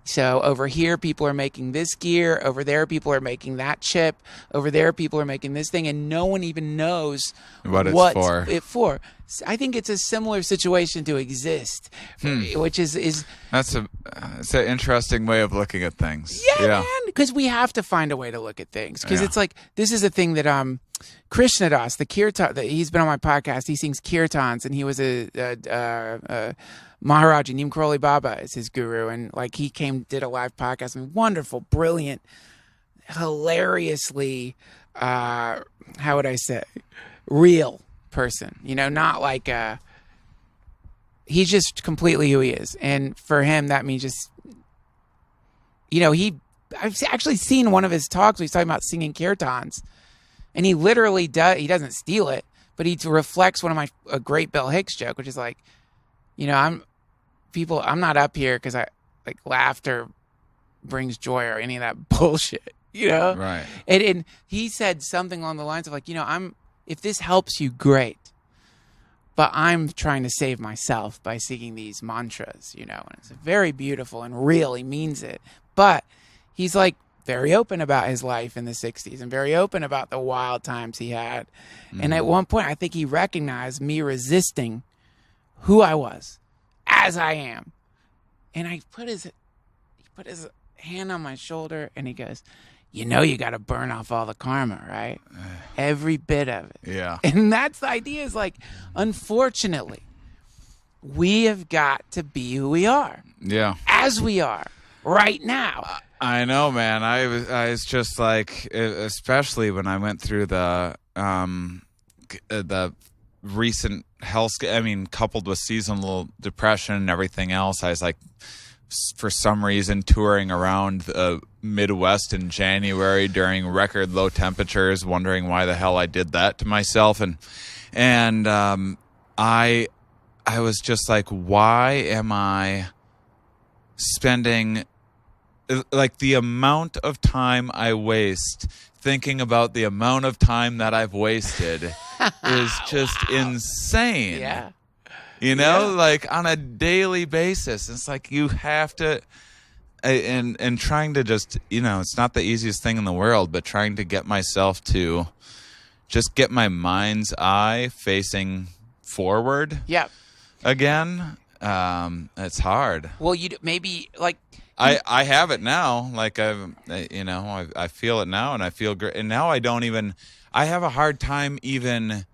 So over here, people are making this gear. Over there, people are making that chip. Over there, people are making this thing, and no one even knows what it's for. I think it's a similar situation to exist, which is it's an interesting way of looking at things. Yeah, man, because we have to find a way to look at things. Because it's like, this is a thing that Krishna Das, the kirtan, he's been on my podcast. He sings kirtans, and he was a Maharaji Neem Karoli Baba is his guru, and like he did a live podcast. I mean, wonderful, brilliant, hilariously, how would I say, real person. You know, not like he's just completely who he is, and for him that means just, you know, I've actually seen one of his talks where he's talking about singing kirtans, and he literally does. He doesn't steal it, but he reflects one of a great Bill Hicks joke, which is like, you know, I'm not up here because I like laughter brings joy or any of that bullshit, you know? Right. And he said something along the lines of like, you know, if this helps you, great, but I'm trying to save myself by singing these mantras, you know, and it's very beautiful and real. He means it, but he's like very open about his life in the 60s and very open about the wild times he had. And at one point, I think he recognized me resisting who I was as I am. And he put his hand on my shoulder and he goes, you know, you got to burn off all the karma, right? Every bit of it. Yeah. And that's the idea, is like, unfortunately, we have got to be who we are. Yeah. As we are right now. I know, man. I was just like, especially when I went through the recent health, coupled with seasonal depression and everything else, I was like, for some reason, touring around the Midwest in January during record low temperatures, wondering why the hell I did that to myself. And I was just like, why am I spending like the amount of time I waste thinking about the amount of time that I've wasted is just insane. Yeah. You know, like on a daily basis. It's like you have to, and trying to just, you know, it's not the easiest thing in the world, but trying to get myself to just get my mind's eye facing forward. Yeah. Again. It's hard. Well, maybe like, I have it now. Like I feel it now, and I feel great. And now I have a hard time even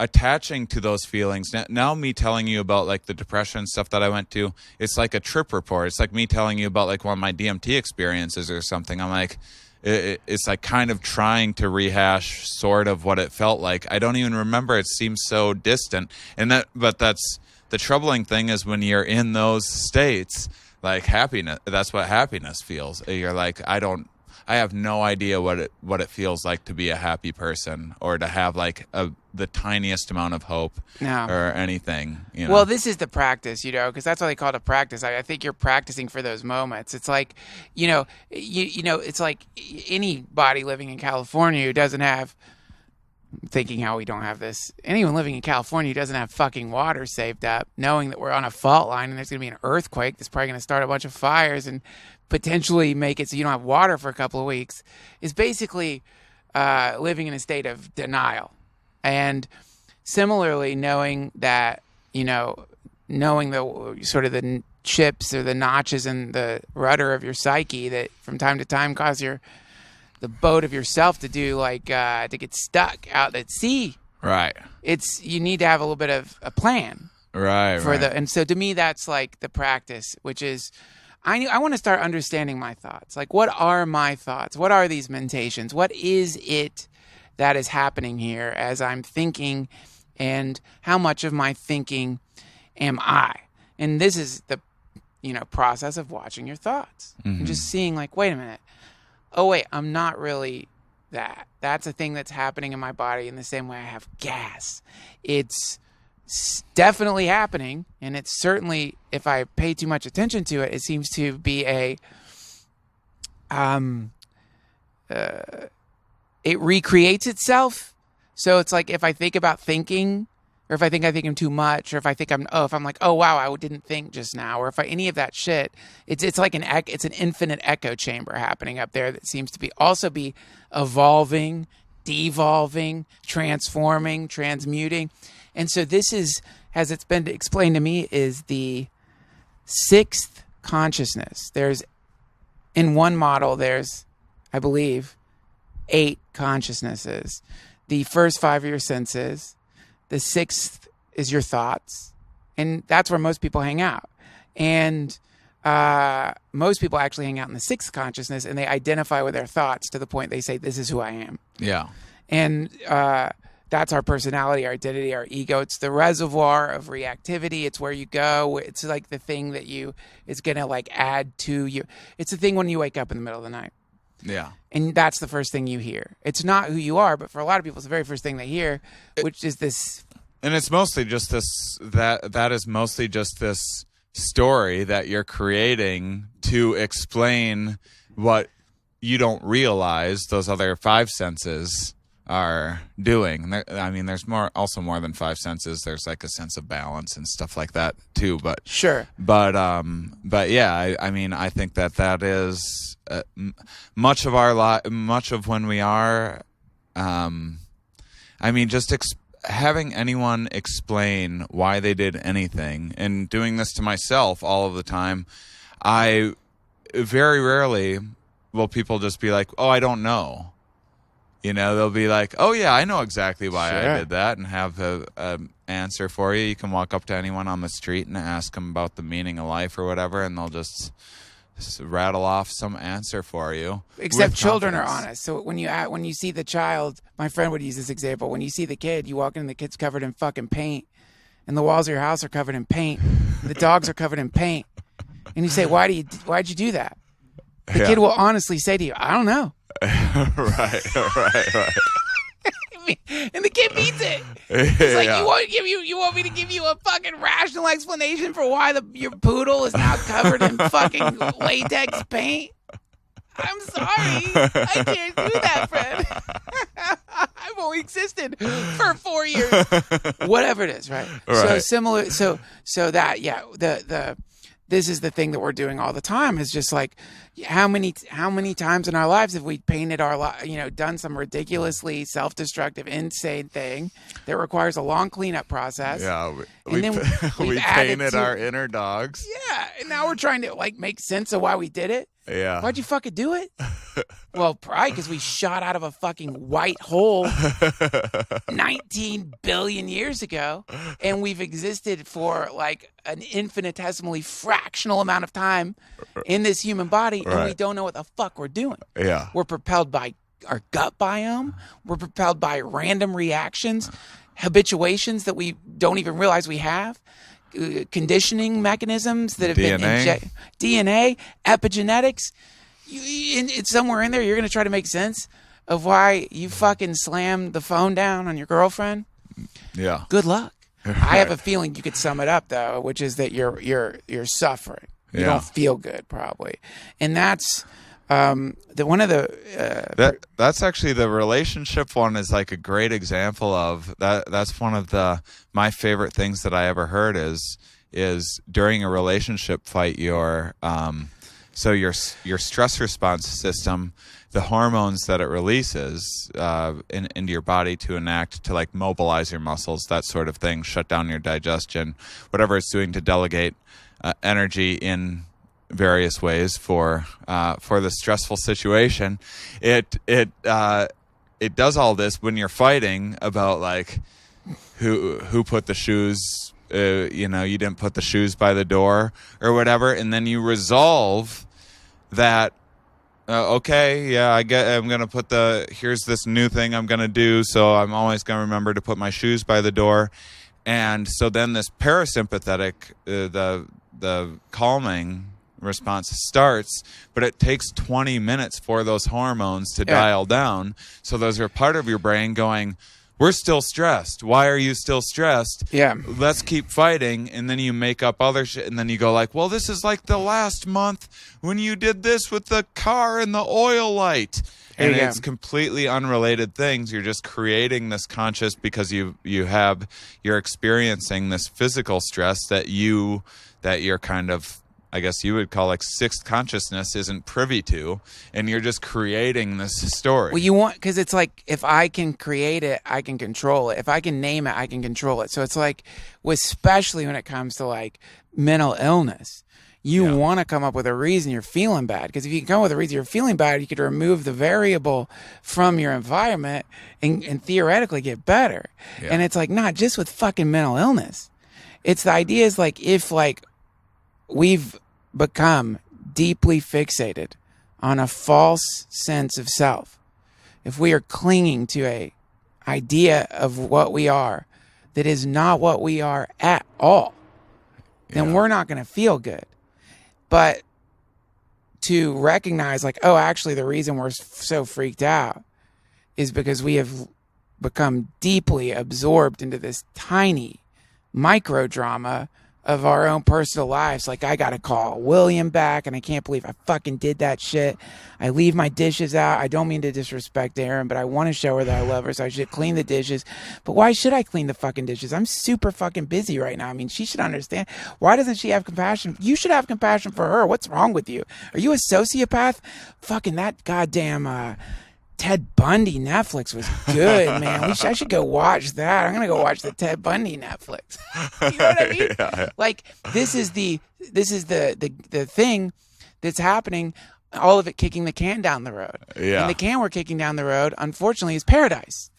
attaching to those feelings. Now me telling you about like the depression stuff that I went to, it's like a trip report. It's like me telling you about like one of my DMT experiences or something. I'm like, it's like kind of trying to rehash sort of what it felt like. I don't even remember. It seems so distant. But that's the troubling thing, is when you're in those states, like happiness, that's what happiness feels. You're like, I have no idea what it feels like to be a happy person, or to have like the tiniest amount of hope or anything. You know? Well, this is the practice, you know, because that's why they call it a practice. I think you're practicing for those moments. It's like, you know, it's like anybody living in California who doesn't have, thinking how we don't have this, anyone living in California who doesn't have fucking water saved up, knowing that we're on a fault line and there's going to be an earthquake that's probably going to start a bunch of fires and potentially make it so you don't have water for a couple of weeks, is basically living in a state of denial. And similarly, knowing that, knowing the sort of the chips or the notches in the rudder of your psyche that from time to time cause the boat of yourself to do to get stuck out at sea. Right. You need to have a little bit of a plan. Right. And so to me, that's like the practice, which is, I want to start understanding my thoughts. Like, what are my thoughts? What are these mentations? What is it that is happening here as I'm thinking, and how much of my thinking am I? And this is the, process of watching your thoughts and just seeing like, wait a minute. Oh, wait, I'm not really that. That's a thing that's happening in my body in the same way I have gas. It's definitely happening, and it's certainly, if I pay too much attention to it, it seems to be it recreates itself. So it's like if I think about thinking, or if I think I'm too much, or if I think if I'm like, oh wow, I didn't think just now, or if any of that shit, it's like it's an infinite echo chamber happening up there that seems to be evolving, devolving, transforming, transmuting. And so this is, as it's been explained to me, is the sixth consciousness. In one model, there's, I believe, 8 consciousnesses. The first 5 are your senses. The sixth is your thoughts. And that's where most people hang out. And most people actually hang out in the sixth consciousness, and they identify with their thoughts to the point they say, this is who I am. Yeah. And that's our personality, our identity, our ego. It's the reservoir of reactivity. It's where you go. It's like the thing that is going to like add to you. It's the thing when you wake up in the middle of the night. Yeah. And that's the first thing you hear. It's not who you are, but for a lot of people, it's the very first thing they hear, which is this. And it's mostly just this, that is mostly just this story that you're creating to explain what you don't realize those other 5 senses are doing. I mean, there's also more than 5 senses. There's like a sense of balance and stuff like that too. But sure. But yeah, I mean, I think that is much of our much of when we are. I mean, just having anyone explain why they did anything, and doing this to myself all of the time. I very rarely will people just be like, "Oh, I don't know." They'll be like, oh, yeah, I know exactly why I did that, and have an answer for you. You can walk up to anyone on the street and ask them about the meaning of life or whatever, and they'll just rattle off some answer for you. Except children are honest. So when you see the child, my friend would use this example. When you see the kid, you walk in and the kid's covered in fucking paint, and the walls of your house are covered in paint. The dogs are covered in paint. And you say, why'd you do that? The kid will honestly say to you, I don't know. right. And the kid means it. It's like, you want me to give you a fucking rational explanation for why your poodle is now covered in fucking latex paint? I'm sorry. I can't do that, friend. I've only existed for 4 years. Whatever it is, right? So similar. So that, this is the thing that we're doing all the time, is just like, how many times in our lives have we painted done some ridiculously self-destructive, insane thing that requires a long cleanup process. Yeah. We painted our inner dogs. Yeah. And now we're trying to like make sense of why we did it. Yeah. Why'd you fucking do it? Well, probably because we shot out of a fucking white hole 19 billion years ago, and we've existed for like an infinitesimally fractional amount of time in this human body, and we don't know what the fuck we're doing. Yeah. We're propelled by our gut biome. We're propelled by random reactions, habituations that we don't even realize we have. Conditioning mechanisms that have been injected, DNA, epigenetics. It's somewhere in there. You're going to try to make sense of why you fucking slammed the phone down on your girlfriend. Yeah. Good luck. Right. I have a feeling you could sum it up though, which is that you're suffering. You don't feel good probably, and that's that's actually the relationship one is like a great example of that. That's one of my favorite things that I ever heard is during a relationship fight, your So your stress response system, the hormones that it releases into your body to enact, to like mobilize your muscles, that sort of thing, shut down your digestion, whatever it's doing to delegate energy in various ways for the stressful situation. It does all this when you're fighting about like who put the shoes. You didn't put the shoes by the door or whatever, and then you resolve that. Okay, yeah, I'm going to put here's this new thing I'm going to do, so I'm always going to remember to put my shoes by the door. And so then this parasympathetic, the calming response starts, but it takes 20 minutes for those hormones to dial down. So those are part of your brain going, we're still stressed. Why are you still stressed? Yeah. Let's keep fighting. And then you make up other shit. And then you go like, well, this is like the last month when you did this with the car and the oil light. And it's completely unrelated things. You're just creating this conscious because you're experiencing this physical stress that you're kind of, I guess you would call like sixth consciousness isn't privy to, and you're just creating this story. Well, because it's like, if I can create it, I can control it. If I can name it, I can control it. So it's like, especially when it comes to like mental illness, you want to come up with a reason you're feeling bad. Because if you can come up with a reason you're feeling bad, you could remove the variable from your environment and theoretically get better. Yeah. And it's like, not just with fucking mental illness. It's the idea is like, if like, we've become deeply fixated on a false sense of self. If we are clinging to a idea of what we are that is not what we are at all, then we're not going to feel good. But to recognize like, oh, actually the reason we're so freaked out is because we have become deeply absorbed into this tiny micro drama of our own personal lives. Like, I got to call William back, and I can't believe I fucking did that shit. I leave my dishes out. I don't mean to disrespect Erin, but I want to show her that I love her, so I should clean the dishes. But why should I clean the fucking dishes? I'm super fucking busy right now. I mean, she should understand. Why doesn't she have compassion? You should have compassion for her. What's wrong with you? Are you a sociopath? Fucking that goddamn Ted Bundy Netflix was good, man. I should go watch that. I'm gonna go watch the Ted Bundy Netflix. You know what I mean? Yeah. Like, this is the thing that's happening. All of it kicking the can down the road. Yeah. And the can we're kicking down the road, unfortunately, is paradise.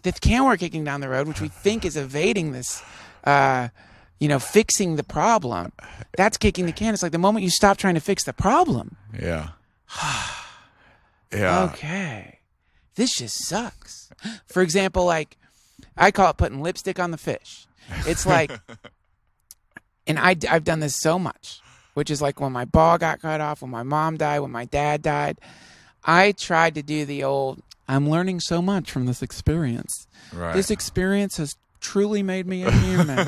The can we're kicking down the road, which we think is evading this, fixing the problem. That's kicking the can. It's like the moment you stop trying to fix the problem. Yeah. Yeah. Okay. This just sucks. For example, like, I call it putting lipstick on the fish. It's like, and I've done this so much, which is like when my ball got cut off, when my mom died, when my dad died. I tried to do the old, I'm learning so much from this experience. Right. This experience has truly made me a human.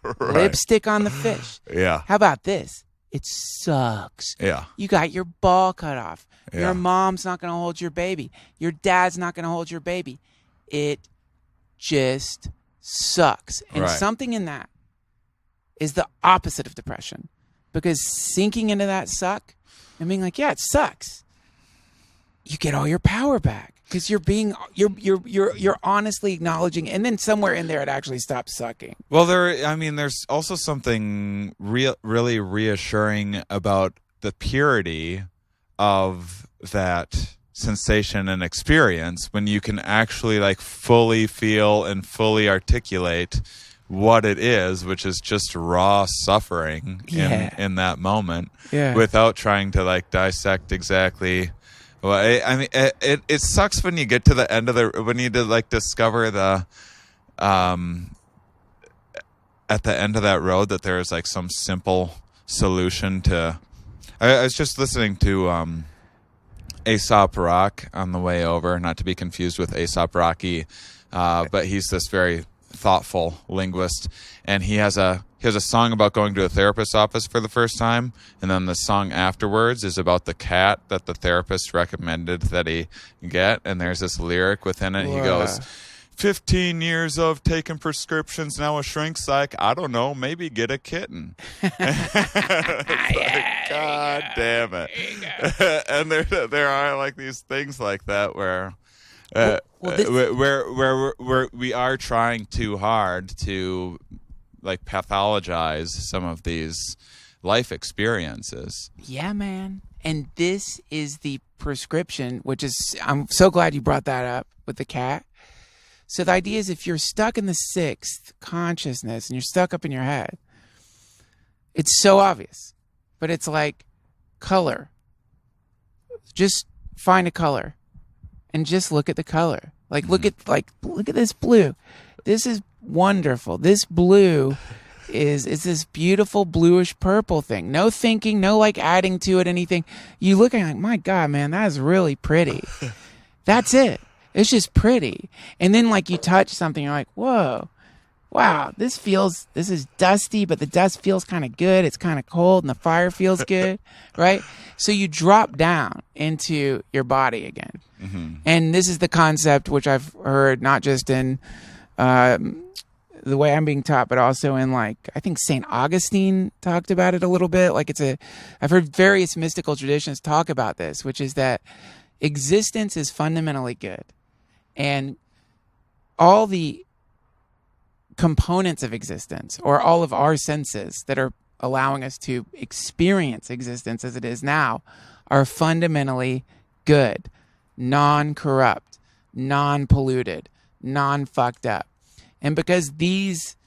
Right. Lipstick on the fish. Yeah. How about this? It sucks. Yeah. You got your ball cut off. Yeah. Your mom's not going to hold your baby. Your dad's not going to hold your baby. It just sucks. And something in that is the opposite of depression. Because sinking into that suck and being like, yeah, it sucks, you get all your power back. Because you're honestly acknowledging, and then somewhere in there it actually stops sucking. Well, there's also something really reassuring about the purity of that sensation and experience when you can actually like fully feel and fully articulate what it is, which is just raw suffering in that moment, without trying to like dissect exactly. Well, I mean, it sucks when you get to the end of when you discover the, at the end of that road that there is like some simple solution to. I was just listening to Aesop Rock on the way over, not to be confused with Aesop Rocky, but he's this very thoughtful linguist, and he has a song about going to a therapist's office for the first time, and then the song afterwards is about the cat that the therapist recommended that he get, and there's this lyric within it. He goes, 15 years of taking prescriptions, now a shrink's like, I don't know, maybe get a kitten. God damn it. And there are like these things like that where where we are trying too hard to like pathologize some of these life experiences. Yeah, man. And this is the prescription, which is, I'm so glad you brought that up with the cat. So the idea is if you're stuck in the sixth consciousness and you're stuck up in your head, it's so obvious, but it's like color. Just find a color and just look at the color. Like, look at this blue. This is wonderful. This blue is this beautiful bluish purple thing. No thinking, no like adding to it anything. You look at it like, my God, man, that is really pretty. That's it. It's just pretty. And then like you touch something, you're like, whoa, wow, this is dusty, but the dust feels kind of good. It's kind of cold and the fire feels good, right? So you drop down into your body again. Mm-hmm. And this is the concept which I've heard not just in the way I'm being taught, but also in like, I think St. Augustine talked about it a little bit. Like I've heard various mystical traditions talk about this, which is that existence is fundamentally good. And all the components of existence, or all of our senses that are allowing us to experience existence as it is now, are fundamentally good, non-corrupt, non-polluted, non-fucked up. And because these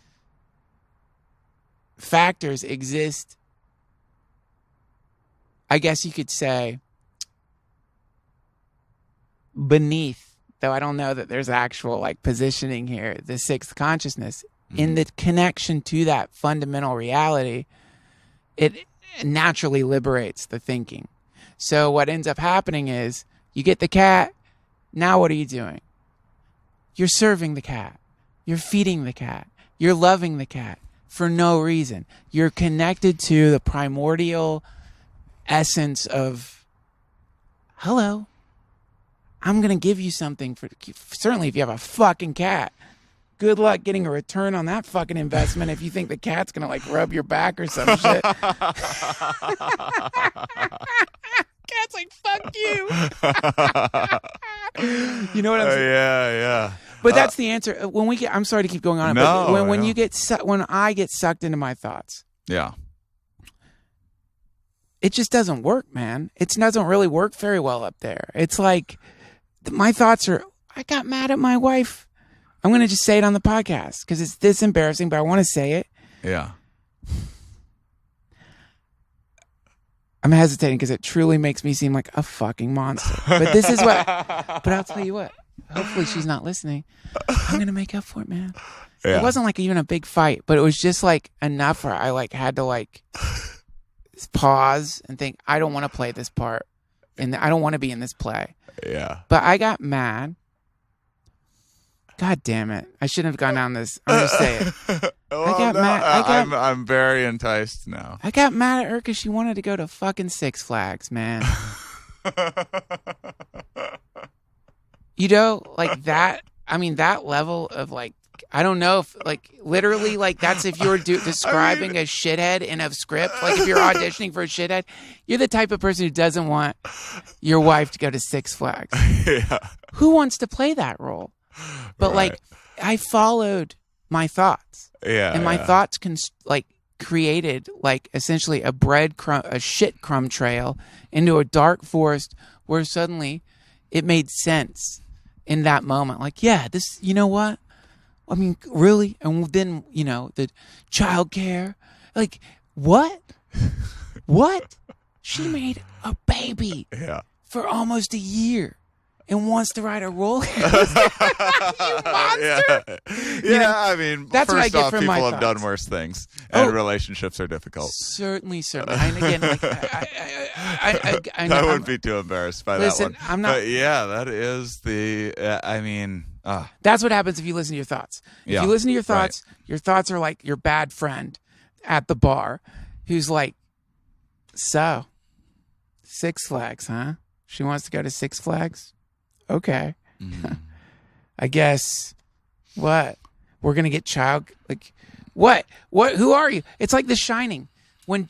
factors exist, I guess you could say, beneath, though I don't know that there's actual like positioning here, the sixth consciousness, in the connection to that fundamental reality, it naturally liberates the thinking. So what ends up happening is you get the cat. Now what are you doing? You're serving the cat. You're feeding the cat. You're loving the cat for no reason. You're connected to the primordial essence of, hello, I'm going to give you something for, certainly if you have a fucking cat. Good luck getting a return on that fucking investment if you think the cat's going to like rub your back or some shit. Cat's like, fuck you. You know what I'm saying? Yeah. But that's the answer. When we get, I'm sorry to keep going on. No, but when you get, when I get sucked into my thoughts. Yeah. It just doesn't work, man. It doesn't really work very well up there. It's like, my thoughts are, I got mad at my wife. I'm going to just say it on the podcast because it's this embarrassing, but I want to say it. Yeah. I'm hesitating because it truly makes me seem like a fucking monster. But this is what, but I'll tell you what, hopefully she's not listening. I'm going to make up for it, man. Yeah. It wasn't like even a big fight, but it was just like enough where I like had to like pause and think, I don't want to play this part. And I don't want to be in this play. Yeah. But I got mad. God damn it. I shouldn't have gone down this. I'm going to say it. Well, I got mad. I'm very enticed now. I got mad at her because she wanted to go to fucking Six Flags, man. You know, like that. I mean, that level of like, I don't know if like literally like that's if you're describing a shithead in a script. Like if you're auditioning for a shithead, you're the type of person who doesn't want your wife to go to Six Flags. Yeah. Who wants to play that role? But right. Like I followed my thoughts. Yeah. And my thoughts created like essentially a shit crumb trail into a dark forest where suddenly it made sense in that moment. Like, yeah, this, you know what? I mean, really? And then, you know, the childcare. Like, what? What? She made a baby for almost a year and wants to ride a roller coaster. You monster! Yeah, I mean, that's what I get from people my have done worse things, and relationships are difficult. Certainly. And again, like, I wouldn't be too embarrassed by that one. I'm not. But yeah, that is the. I mean. That's what happens if you listen to your thoughts. If you listen to your thoughts, your thoughts are like your bad friend at the bar who's like, so, Six Flags, huh? She wants to go to Six Flags? Okay. I guess What? We're gonna get what? Who are you? It's like The Shining when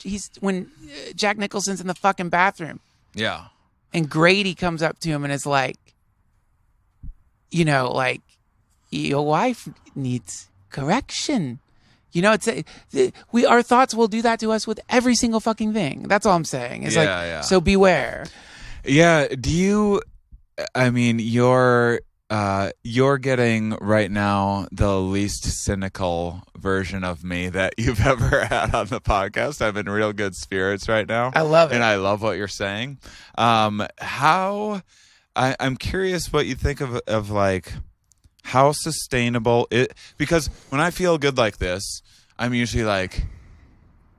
Jack Nicholson's in the fucking bathroom. Yeah. And Grady comes up to him and is like, like, your wife needs correction. Our thoughts will do that to us with every single fucking thing. That's all I'm saying. It's so beware. Yeah. You're getting right now the least cynical version of me that you've ever had on the podcast. I'm in real good spirits right now. I love it. And I love what you're saying. I'm curious what you think of like how sustainable it, because when I feel good like this, I'm usually like,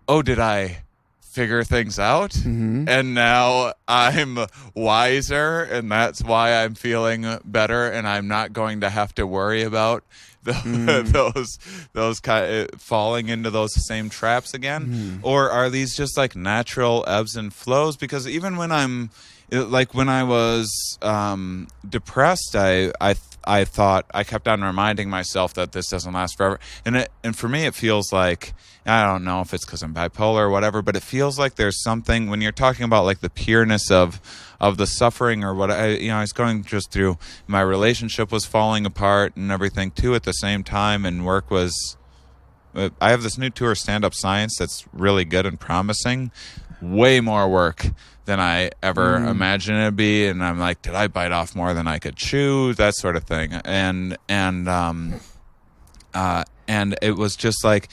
oh, did I figure things out? Mm-hmm. And now I'm wiser, and that's why I'm feeling better, and I'm not going to have to worry about those kind of falling into those same traps again. Or are these just like natural ebbs and flows? Because even when I was depressed, I thought, I kept on reminding myself that this doesn't last forever. And for me, it feels like, I don't know if it's because I'm bipolar or whatever, but it feels like there's something, when you're talking about like the pureness of the suffering or what, I was going just through, my relationship was falling apart and everything too at the same time. And work was, I have this new tour, Stand Up Science, that's really good and promising. Way more work than I ever imagined it'd be, and I'm like, did I bite off more than I could chew? That sort of thing, and it was just like,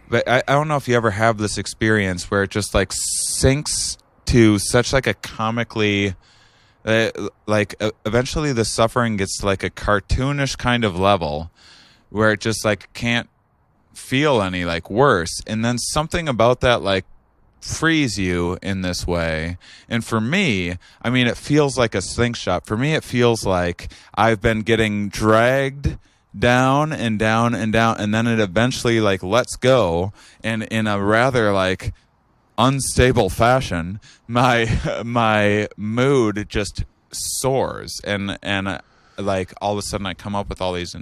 but I don't know if you ever have this experience where it just like sinks to such like a comically, eventually the suffering gets to like a cartoonish kind of level, where it just like can't feel any like worse, and then something about that like frees you in this way. And for me, it feels like a slingshot. For me, it feels like I've been getting dragged down and down and down, and then it eventually like lets go, and in a rather like unstable fashion, my mood just soars, and like all of a sudden I come up with all these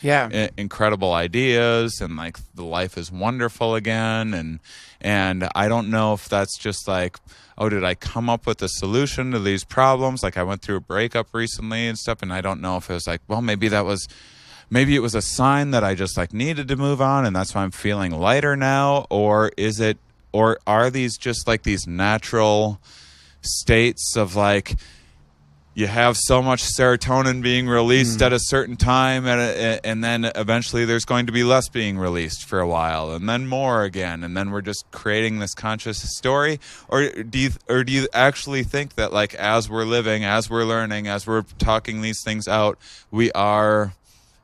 incredible ideas, and like the life is wonderful again, and I don't know if that's just like, oh, did I come up with a solution to these problems? Like I went through a breakup recently and stuff, and I don't know if it was like, well, maybe it was a sign that I just like needed to move on, and that's why I'm feeling lighter now, or are these just like these natural states of like, you have so much serotonin being released at a certain time, and then eventually there's going to be less being released for a while, and then more again, and then we're just creating this conscious story? Or do you actually think that like as we're living, as we're learning, as we're talking these things out, we are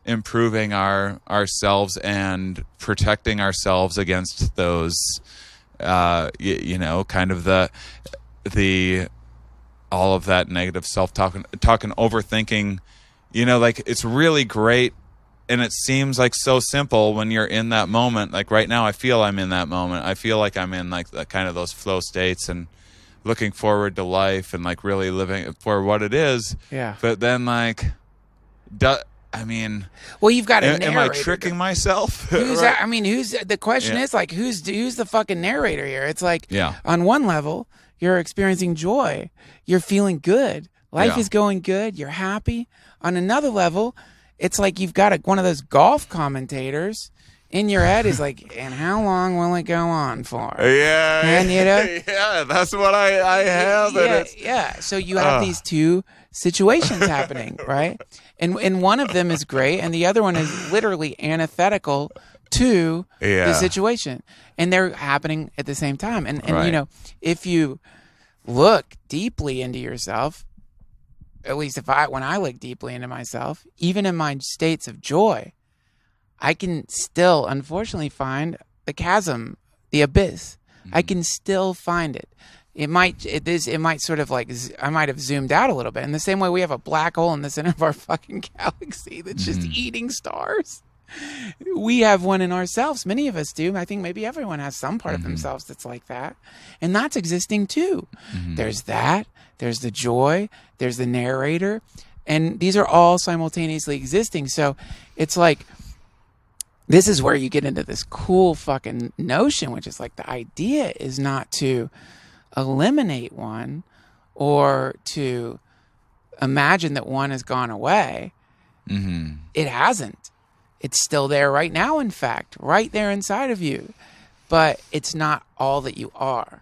improving ourselves and protecting ourselves against those, kind of the all of that negative self-talk and overthinking, like it's really great, and it seems like so simple when you're in that moment. Like right now, I feel I'm in that moment. I feel like I'm in like the kind of those flow states and looking forward to life and like really living for what it is. Yeah. But then like, well, you've got a narrator. Am I tricking myself? Who's right? the question is like, who's the fucking narrator here? It's like, yeah. On one level, you're experiencing joy. You're feeling good. Life is going good. You're happy. On another level, it's like you've got one of those golf commentators in your head is like, and how long will it go on for? Yeah. And yeah, that's what I have. Yeah. So you have these two situations happening, right? And one of them is great, and the other one is literally antithetical to the situation, and they're happening at the same time. And right. If you look deeply into yourself, at least when I look deeply into myself, even in my states of joy, I can still unfortunately find the chasm, the abyss. Mm-hmm. I can still find it. It might sort of like, I might have zoomed out a little bit in the same way we have a black hole in the center of our fucking galaxy that's just eating stars. We have one in ourselves. Many of us do. I think maybe everyone has some part of themselves that's like that. And that's existing too. Mm-hmm. There's that. There's the joy. There's the narrator. And these are all simultaneously existing. So it's like, this is where you get into this cool fucking notion, which is like the idea is not to eliminate one or to imagine that one has gone away. Mm-hmm. It hasn't. It's still there right now, in fact, right there inside of you. But it's not all that you are,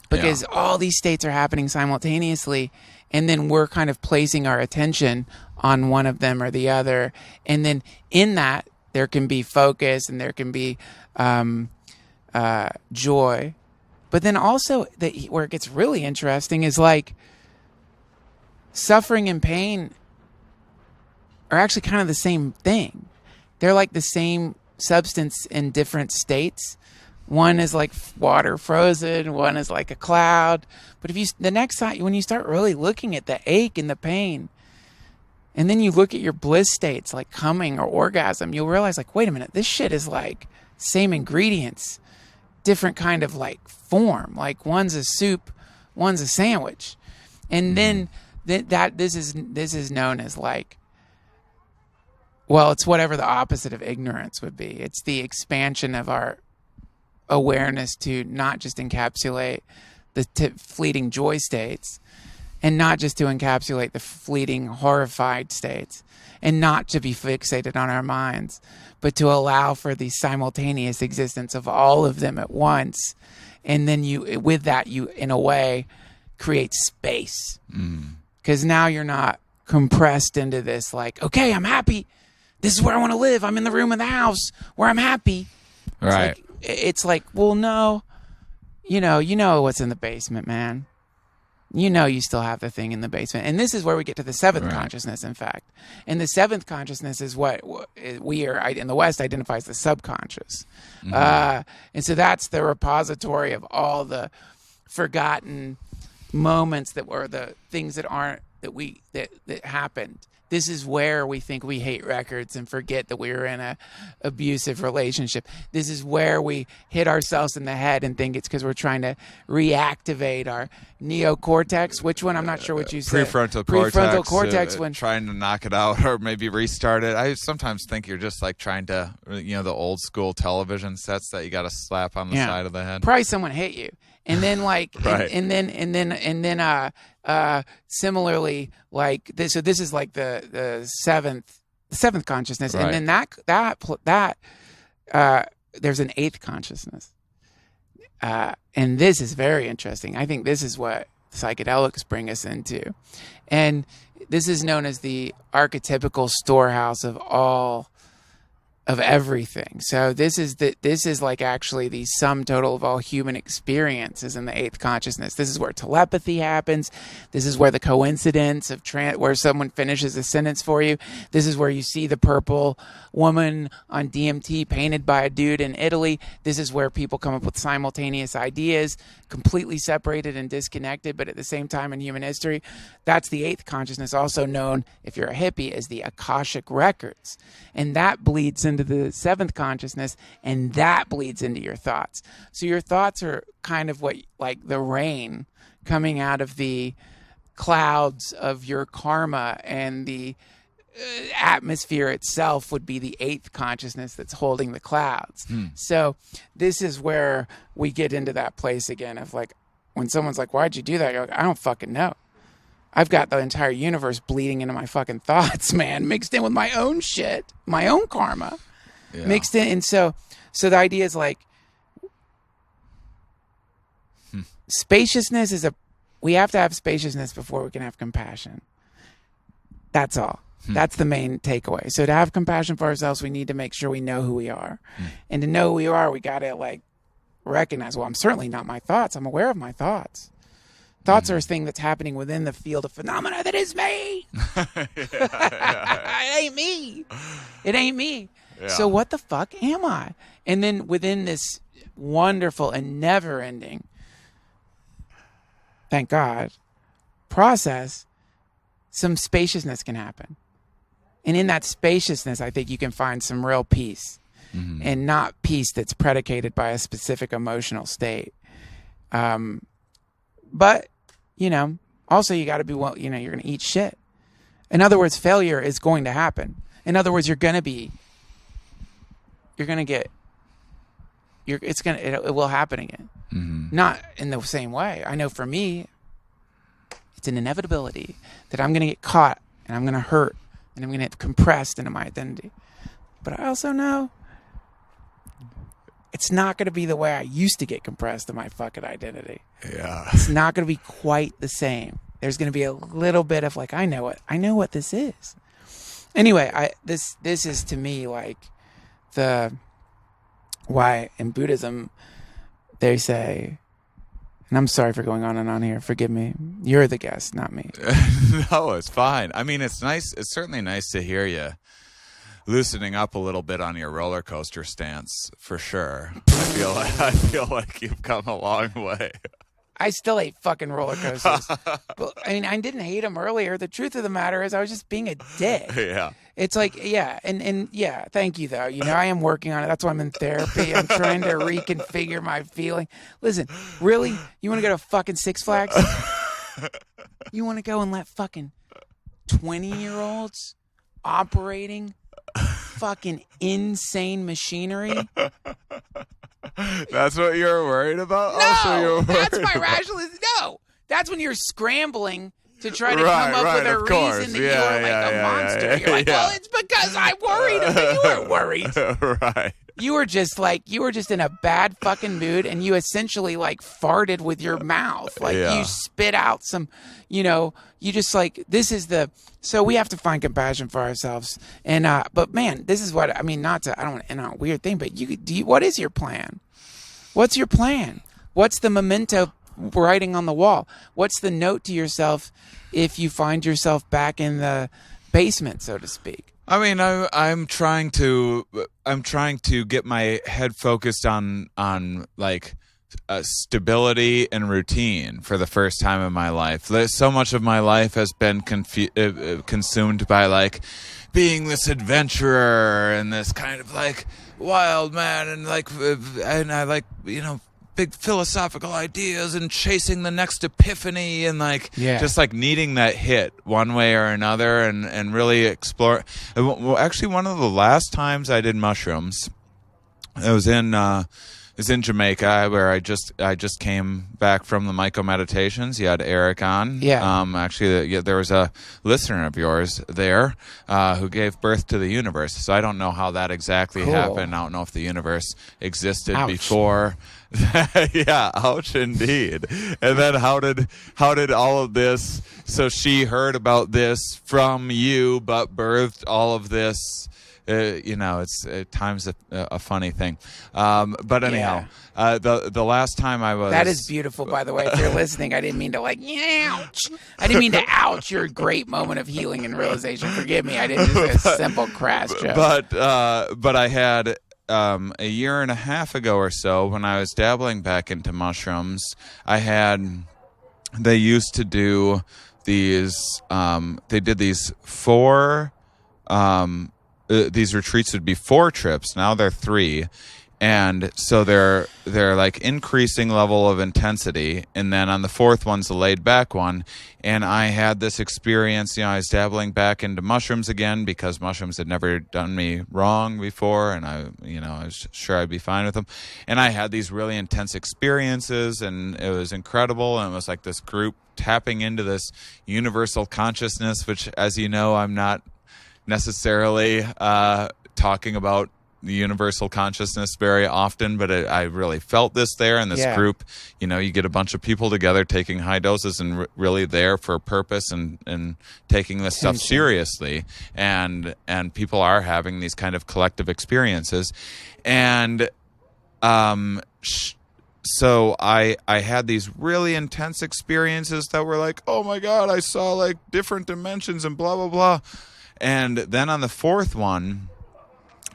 because all these states are happening simultaneously. And then we're kind of placing our attention on one of them or the other. And then in that, there can be focus and there can be joy. But then also where it gets really interesting is like suffering and pain are actually kind of the same thing. They're like the same substance in different states. One is like water frozen, one is like a cloud. But the next time, when you start really looking at the ache and the pain, and then you look at your bliss states like coming or orgasm, you'll realize like, wait a minute, this shit is like same ingredients, different kind of like form. Like one's a soup, one's a sandwich. And then this is known as like, well, it's whatever the opposite of ignorance would be. It's the expansion of our awareness to not just encapsulate the fleeting joy states, and not just to encapsulate the fleeting horrified states, and not to be fixated on our minds, but to allow for the simultaneous existence of all of them at once. And then you, in a way, create space. Because now you're not compressed into this like, okay, I'm happy. This is where I want to live. I'm in the room in the house where I'm happy. Right. It's like, well, no, you know what's in the basement, man. You know you still have the thing in the basement. And this is where we get to the seventh consciousness, in fact. And the seventh consciousness is what we are, in the West, identifies the subconscious. And so that's the repository of all the forgotten moments that were the things that aren't, that happened. This is where we think we hate records and forget that we were in a abusive relationship. This is where we hit ourselves in the head and think it's because we're trying to reactivate our neocortex. Which one? I'm not sure what you said. Prefrontal cortex. When trying to knock it out or maybe restart it. I sometimes think you're just like trying to, the old school television sets that you got to slap on the side of the head. Probably someone hit you. And then like, and then similarly, like this. So this is like the seventh consciousness, and then that there's an eighth consciousness, and this is very interesting. I think this is what psychedelics bring us into, and this is known as the archetypical storehouse of everything. So this is like actually the sum total of all human experiences in the eighth consciousness. This is where telepathy happens. This is where the coincidence of where someone finishes a sentence for you. This is where you see the purple woman on DMT painted by a dude in Italy. This is where people come up with simultaneous ideas, completely separated and disconnected, but at the same time in human history. That's the eighth consciousness, also known, if you're a hippie, as the Akashic Records. And that bleeds into the seventh consciousness, and that bleeds into your thoughts. So your thoughts are kind of like the rain coming out of the clouds of your karma, and the atmosphere itself would be the eighth consciousness that's holding the clouds. So this is where we get into that place again of like, when someone's like, why'd you do that? You're like, I don't fucking know. I've got the entire universe bleeding into my fucking thoughts, man, mixed in with my own shit, my own karma, mixed in. And so the idea is like, spaciousness we have to have spaciousness before we can have compassion. That's all. That's the main takeaway. So to have compassion for ourselves, we need to make sure we know who we are. And to know who we are, we got to like recognize, well, I'm certainly not my thoughts. I'm aware of my thoughts. Thoughts are a thing that's happening within the field of phenomena that is me. It ain't me. It ain't me. Yeah. So what the fuck am I? And then within this wonderful and never-ending, thank God, process, some spaciousness can happen. And in that spaciousness, I think you can find some real peace. And not peace that's predicated by a specific emotional state. But, also you got to be, you're going to eat shit. In other words, failure is going to happen. In other words, it will happen again. Mm-hmm. Not in the same way. I know for me, it's an inevitability that I'm going to get caught and I'm going to hurt and I'm going to get compressed into my identity. But I also know it's not going to be the way I used to get compressed in my fucking identity. Yeah. It's not going to be quite the same. There's going to be a little bit of like, I know what this is. Anyway, this is to me like why in Buddhism they say, and I'm sorry for going on and on here. Forgive me. You're the guest, not me. No, it's fine. I mean, it's nice. It's certainly nice to hear you loosening up a little bit on your roller coaster stance, for sure. I feel like you've come a long way. I still hate fucking roller coasters. But, I mean, I didn't hate them earlier. The truth of the matter is I was just being a dick. Yeah. It's like, yeah, and yeah, thank you, though. You know, I am working on it. That's why I'm in therapy. I'm trying to reconfigure my feeling. Listen, really? You want to go to fucking Six Flags? You want to go and let fucking 20-year-olds operating fucking insane machinery? That's what you're worried about? No, that's my rationalization. No, that's when you're scrambling to try to come up with a reason that you're like a monster. You're like, well, it's because I'm worried. But you weren't worried. Right. You were just in a bad fucking mood, and you essentially like farted with your mouth. Like you spit out some, you just like, this is so we have to find compassion for ourselves. And, but man, this is what, I mean, I don't want to end on a weird thing, but what is your plan? What's your plan? What's the memento writing on the wall? What's the note to yourself if you find yourself back in the basement, so to speak? I mean, I'm trying to get my head focused on like stability and routine for the first time in my life. So much of my life has been consumed by like being this adventurer and this kind of like wild man and I like, big philosophical ideas and chasing the next epiphany and like just like needing that hit one way or another and really explore. Well, actually, one of the last times I did mushrooms, it was in Jamaica, where I just came back from the Myco meditations. You had Eric on. Yeah. Actually, there was a listener of yours there who gave birth to the universe. So I don't know how that exactly happened. I don't know if the universe existed before. Yeah, ouch indeed. And then how did all of this? So she heard about this from you, but birthed all of this. It's at times a funny thing. But anyhow, the last time I was... That is beautiful, by the way. If you're listening, I didn't mean to ouch. I didn't mean to ouch your great moment of healing and realization. Forgive me. I didn't do a simple crass joke. But I had... a year and a half ago or so, when I was dabbling back into mushrooms, they used to do these, they did these these retreats would be 4 trips. Now they're 3. And so they're like increasing level of intensity. And then on the 4th one's a laid back one. And I had this experience, I was dabbling back into mushrooms again because mushrooms had never done me wrong before. And I was sure I'd be fine with them. And I had these really intense experiences and it was incredible. And it was like this group tapping into this universal consciousness, which, as you know, I'm not necessarily talking about the universal consciousness very often, but I really felt this there in this group. You get a bunch of people together taking high doses and really there for a purpose and taking this stuff seriously, and people are having these kind of collective experiences. And so I had these really intense experiences that were like, oh my God, I saw like different dimensions and blah, blah, blah. And then on the 4th one,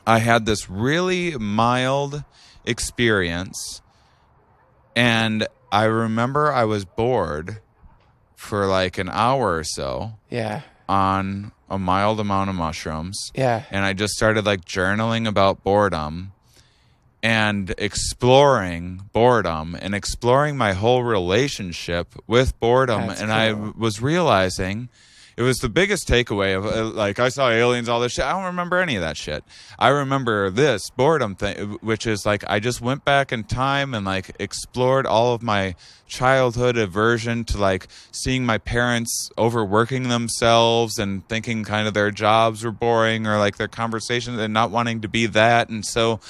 I had this really mild experience, and I remember I was bored for like an hour or so. Yeah. On a mild amount of mushrooms. Yeah. And I just started like journaling about boredom and exploring boredom and exploring my whole relationship with boredom. That's cool. I was realizing, it was the biggest takeaway of like, I saw aliens, all this shit. I don't remember any of that shit. I remember this boredom thing, which is like, I just went back in time and like explored all of my childhood aversion to like seeing my parents overworking themselves and thinking kind of their jobs were boring or like their conversations and not wanting to be that. And so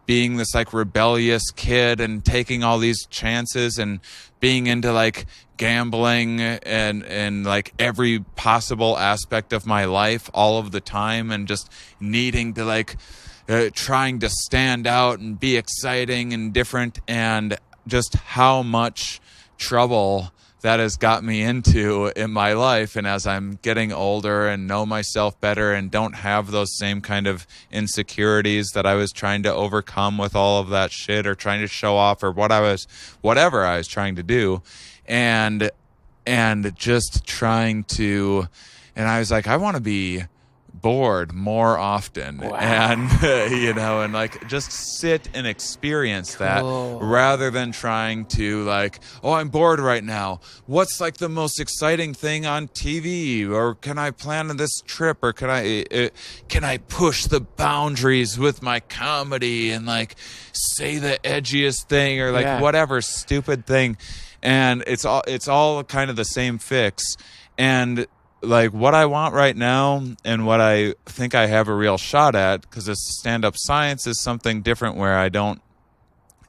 being this like rebellious kid and taking all these chances and being into like gambling and like every possible aspect of my life all of the time and just needing to like trying to stand out and be exciting and different, and just how much trouble that has got me into in my life. And as I'm getting older and know myself better and don't have those same kind of insecurities that I was trying to overcome with all of that shit or trying to show off or whatever I was trying to do, and just trying to, and I was like, I want to be bored more often. Wow. And and like just sit and experience that rather than trying to like, oh, I'm bored right now, what's like the most exciting thing on TV, or can I plan this trip, or can I push the boundaries with my comedy and like say the edgiest thing or like whatever stupid thing. And it's all kind of the same fix. And like what I want right now and what I think I have a real shot at, because this stand-up science is something different where I don't,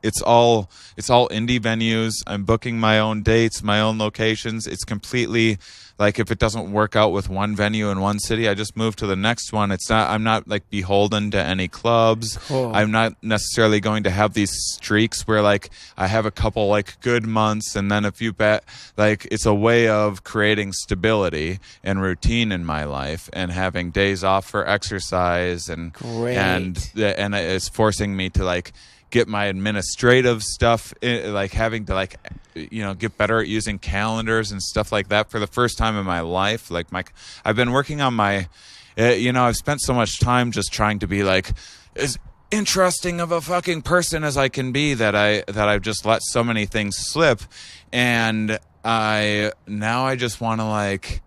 it's all indie venues. I'm booking my own dates, my own locations. It's completely like, if it doesn't work out with one venue in one city, I just move to the next one. I'm not like beholden to any clubs. Cool. I'm not necessarily going to have these streaks where like I have a couple like good months and then a few bad. Like, it's a way of creating stability and routine in my life and having days off for exercise and it's forcing me to like get my administrative stuff, like having to like, get better at using calendars and stuff like that for the first time in my life. Like I've been working on my, I've spent so much time just trying to be like as interesting of a fucking person as I can be that I've just let so many things slip. And I just want to like,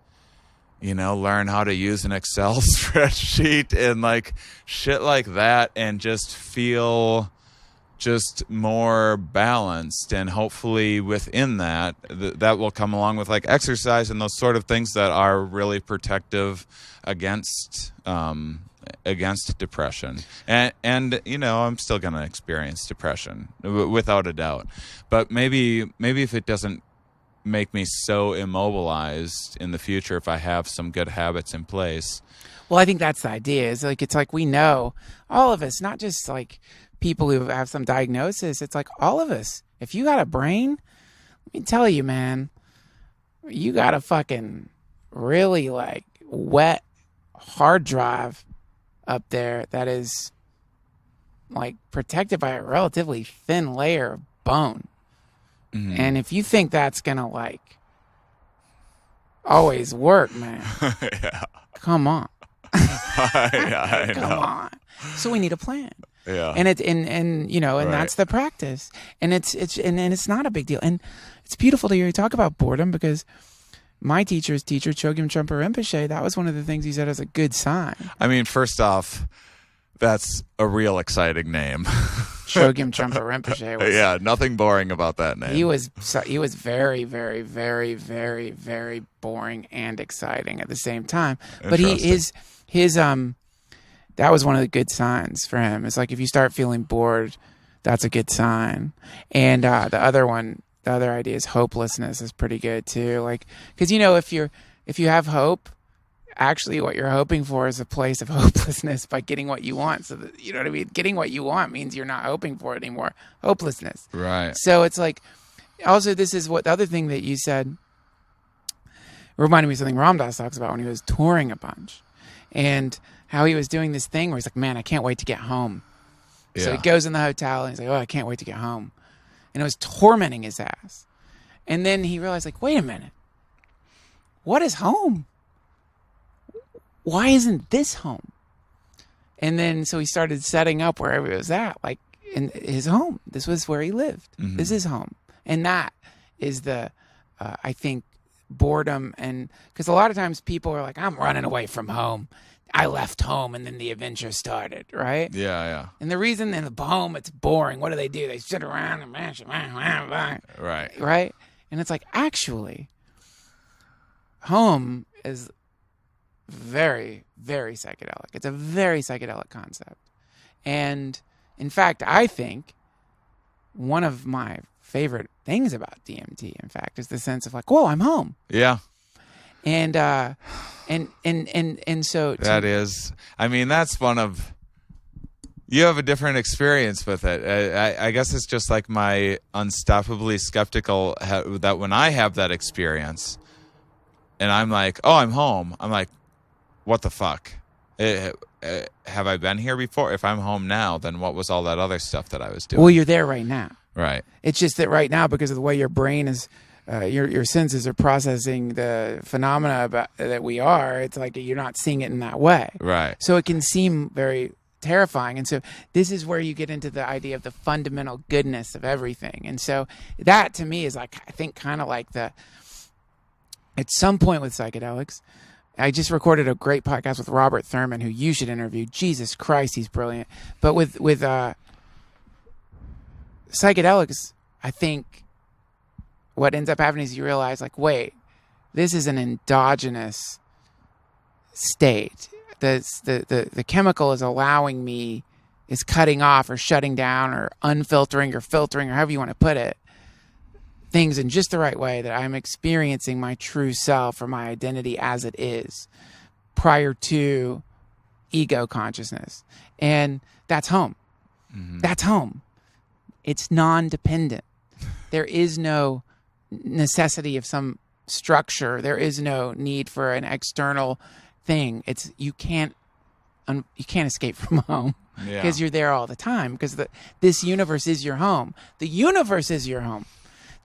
learn how to use an Excel spreadsheet and like shit like that, and just feel just more balanced. And hopefully within that will come along with like exercise and those sort of things that are really protective against depression. And I'm still going to experience depression without a doubt, but maybe if it doesn't make me so immobilized in the future, if I have some good habits in place. Well, I think that's the idea. It's like we know, all of us, not just like people who have some diagnosis. It's like all of us. If you got a brain, let me tell you, man, you got a fucking really like wet hard drive up there that is like protected by a relatively thin layer of bone. Mm-hmm. And if you think that's gonna like always work, man, come on. I Come on. So we need a plan. Yeah. And that's the practice. And it's not a big deal. And it's beautiful to hear you talk about boredom, because my teacher's teacher, Chogyam Trungpa Rinpoche, that was one of the things he said as a good sign. I mean, first off, that's a real exciting name. Chogyam Trungpa Rinpoche was, yeah, nothing boring about that name. He was very, very, very, very, very boring and exciting at the same time. But his that was one of the good signs for him. It's like, if you start feeling bored, that's a good sign. And the other idea is hopelessness is pretty good too. Like, because if you have hope, actually what you're hoping for is a place of hopelessness by getting what you want. So that, you know what I mean? Getting what you want means you're not hoping for it anymore. Hopelessness. Right. So it's like, also this is what the other thing that you said reminded me of something Ram Dass talks about when he was touring a bunch, and how he was doing this thing where he's like, man, I can't wait to get home. Yeah. So he goes in the hotel and he's like, oh, I can't wait to get home. And it was tormenting his ass. And then he realized, like, wait a minute. What is home? Why isn't this home? And then so he started setting up wherever he was at, like in his home. This was where he lived. Mm-hmm. This is home. And that is the, I think, boredom, and because a lot of times people are like, I'm running away from home. I left home and then the adventure started, right? Yeah. And the reason in the home it's boring, what do? They sit around and right? And it's like, actually, home is very, very psychedelic. It's a very psychedelic concept. And in fact, I think one of my favorite things about DMT, in fact, is the sense of like, whoa, I'm home. Yeah. And so that is, I mean, that's one of, you have a different experience with it. I guess it's just like my unstoppably skeptical that when I have that experience and I'm like, oh, I'm home. I'm like, what the fuck? Have I been here before? If I'm home now, then what was all that other stuff that I was doing? Well, you're there right now. Right. It's just that right now, because of the way your brain is, your senses are processing the phenomena that we are, it's like you're not seeing it in that way. Right. So it can seem very terrifying. And so this is where you get into the idea of the fundamental goodness of everything. And so that to me is like, I think kind of like at some point with psychedelics, I just recorded a great podcast with Robert Thurman, who you should interview. Jesus Christ, he's brilliant. But with psychedelics, I think what ends up happening is you realize, like, wait, this is an endogenous state. The chemical is allowing me, is cutting off or shutting down or unfiltering or filtering or however you want to put it, things in just the right way that I'm experiencing my true self or my identity as it is prior to ego consciousness. And that's home. Mm-hmm. That's home. It's non-dependent. There is no necessity of some structure. There is no need for an external thing. It's you can't escape from home because you're there all the time, because this universe is your home. The universe is your home.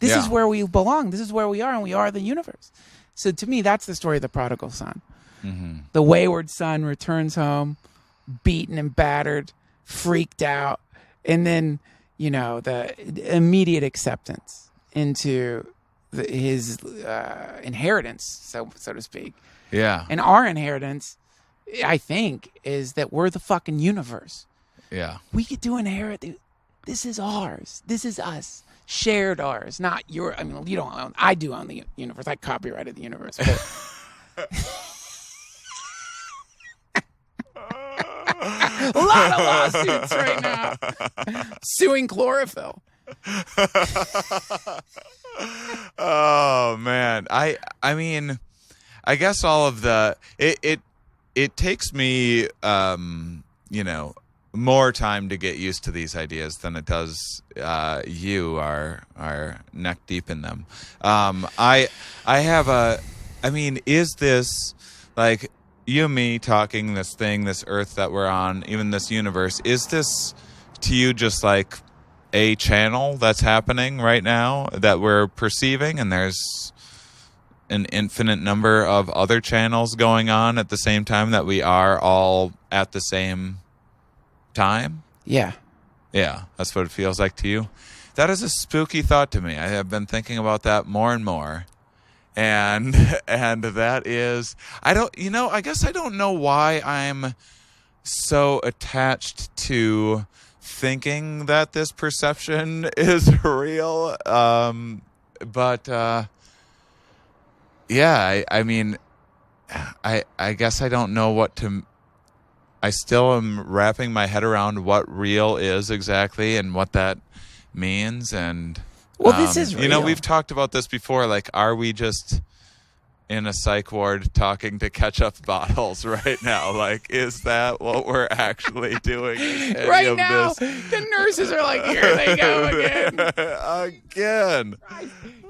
This is where we belong. This is where we are, and we are the universe. So to me, that's the story of the prodigal son. Mm-hmm. The wayward son returns home, beaten and battered, freaked out, and then, the immediate acceptance into his inheritance, so to speak. Yeah. And our inheritance, I think, is that we're the fucking universe. Yeah. We get to inherit. This is ours. This is us. Shared ours, not your. I mean, you don't own. I do own the universe. I copyrighted the universe. But a lot of lawsuits right now suing chlorophyll. Oh man, I mean, I guess all of the it takes me more time to get used to these ideas than it does you are neck deep in them. I mean, is this like you and me talking, this thing, this earth that we're on, even this universe, is this to you just like a channel that's happening right now that we're perceiving, and there's an infinite number of other channels going on at the same time that we are all at the same time? Yeah, that's what it feels like to you. That is a spooky thought to me. I have been thinking about that more and more, and that is, I guess I don't know why I'm so attached to thinking that this perception is real, but I mean, I guess I don't know what to. I still am wrapping my head around what real is exactly and what that means. And this is real. We've talked about this before. Like, are we just in a psych ward talking to ketchup bottles right now? Like, is that what we're actually doing? Right now, the nurses are like, here they go again. Again.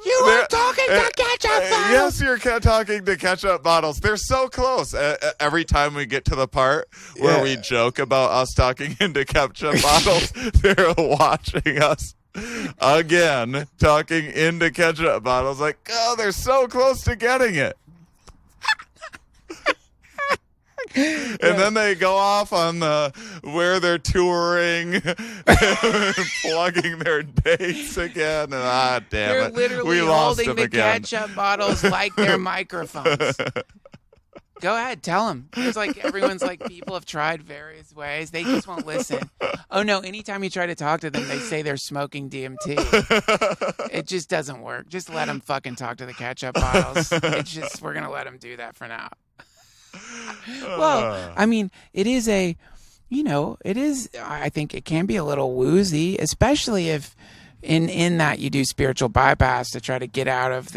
You are talking to ketchup bottles. Yes, you're talking to ketchup bottles. They're so close. Every time we get to the part where we joke about us talking into ketchup bottles, they're watching us again talking into ketchup bottles. Like, oh, they're so close to getting it. And then they go off on where they're touring, plugging their dates again. And damn They're it. literally We lost holding him the again. ketchup bottles like they're microphones. Go ahead, tell them. It's like everyone's like, people have tried various ways. They just won't listen. Oh, no, anytime you try to talk to them, they say they're smoking DMT. It just doesn't work. Just let them fucking talk to the ketchup bottles. We're going to let them do that for now. Well, I mean, it is I think it can be a little woozy, especially if in that you do spiritual bypass to try to get out of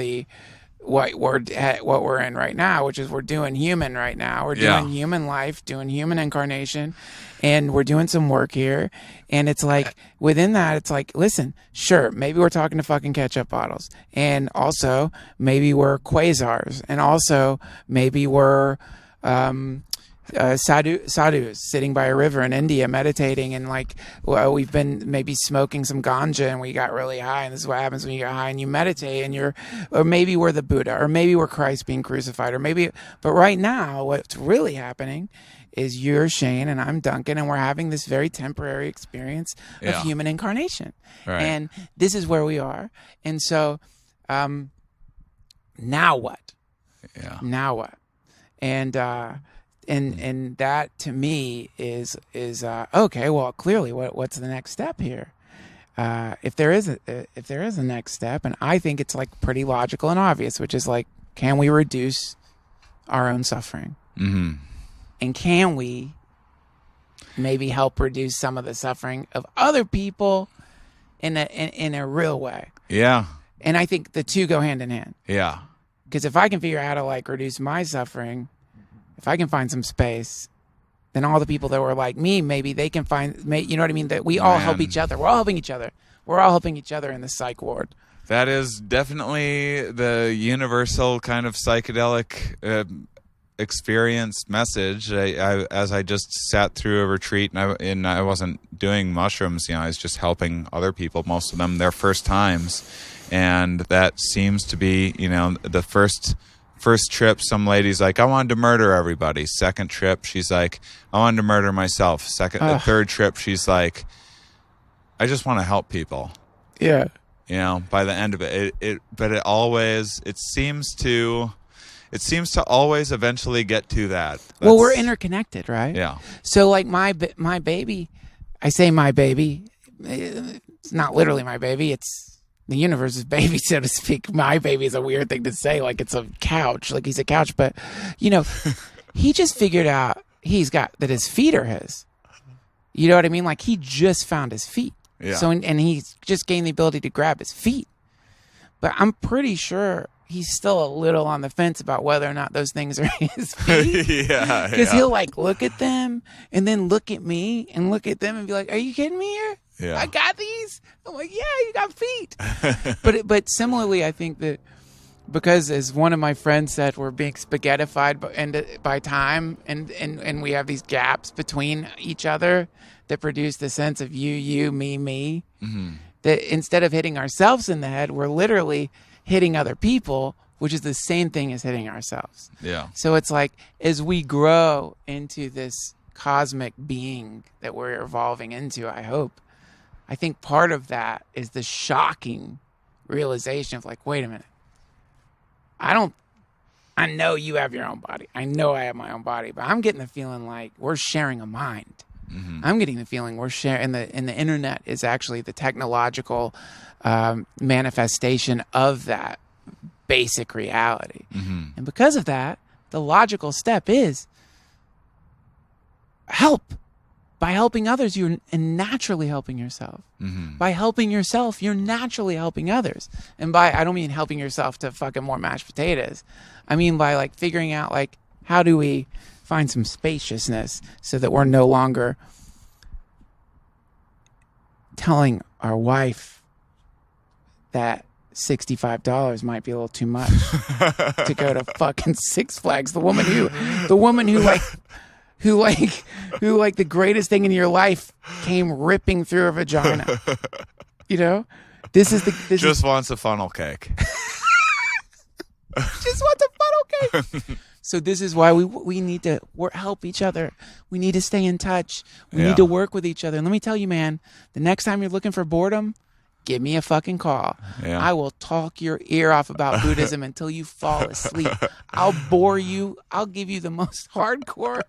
what we're in right now, which is we're doing human right now. We're doing human life, doing human incarnation, and we're doing some work here. And it's like, within that, it's like, listen, sure, maybe we're talking to fucking ketchup bottles. And also, maybe we're quasars. And also, maybe we're sadhus sitting by a river in India meditating, and like, well, we've been maybe smoking some ganja and we got really high, and this is what happens when you get high and you meditate, and or maybe we're the Buddha, or maybe we're Christ being crucified, but right now what's really happening is you're Shane and I'm Duncan, and we're having this very temporary experience of human incarnation. Right. And this is where we are. And so now what? Yeah. Now what? And that to me is okay. Well, clearly, what's the next step here? If there is a next step, and I think it's like pretty logical and obvious, which is like, can we reduce our own suffering? Mm-hmm. And can we maybe help reduce some of the suffering of other people in a real way? Yeah. And I think the two go hand in hand. Yeah. Because if I can figure out how to like reduce my suffering, if I can find some space, then all the people that were like me, maybe they can find, you know what I mean? That we all help each other. We're all helping each other. We're all helping each other in the psych ward. That is definitely the universal kind of psychedelic experienced message. As I just sat through a retreat, and I wasn't doing mushrooms, I was just helping other people, most of them their first times. And that seems to be, the first trip, some lady's like, I wanted to murder everybody. Second trip, she's like, I wanted to murder myself. Third trip, she's like, I just want to help people. Yeah. By the end of it, it seems to always eventually get to that. Well, we're interconnected, right? Yeah. So like my baby, I say my baby, it's not literally my baby, it's the universe's baby, so to speak. My baby is a weird thing to say, like it's a couch, like he's a couch. But, he just figured out that his feet are his. You know what I mean? Like he just found his feet. Yeah. So, and he's just gained the ability to grab his feet. But I'm pretty sure he's still a little on the fence about whether or not those things are his feet. Yeah. Because he'll like look at them and then look at me and look at them and be like, are you kidding me here? Yeah. I got these. I'm like, yeah, you got feet. But similarly, I think that because, as one of my friends said, we're being spaghettified by time, and we have these gaps between each other that produce the sense of you, me. Mm-hmm. That instead of hitting ourselves in the head, we're literally hitting other people, which is the same thing as hitting ourselves. Yeah. So it's like, as we grow into this cosmic being that we're evolving into, I think part of that is the shocking realization of like, wait a minute. I know you have your own body. I know I have my own body, but I'm getting the feeling like we're sharing a mind. Mm-hmm. I'm getting the feeling we're sharing, and the internet is actually the technological manifestation of that basic reality. Mm-hmm. And because of that, the logical step is help. By helping others, you're naturally helping yourself. Mm-hmm. By helping yourself, you're naturally helping others. And I don't mean helping yourself to fucking more mashed potatoes. I mean by like figuring out like, how do we find some spaciousness so that we're no longer telling our wife that $65 might be a little too much to go to fucking Six Flags. The woman who the greatest thing in your life came ripping through her vagina. Wants a funnel cake. Just wants a funnel cake. So this is why we need to help each other. We need to stay in touch. We Yeah. need to work with each other. And let me tell you, man, the next time you're looking for boredom, give me a fucking call. Yeah. I will talk your ear off about Buddhism until you fall asleep. I'll bore you. I'll give you the most hardcore.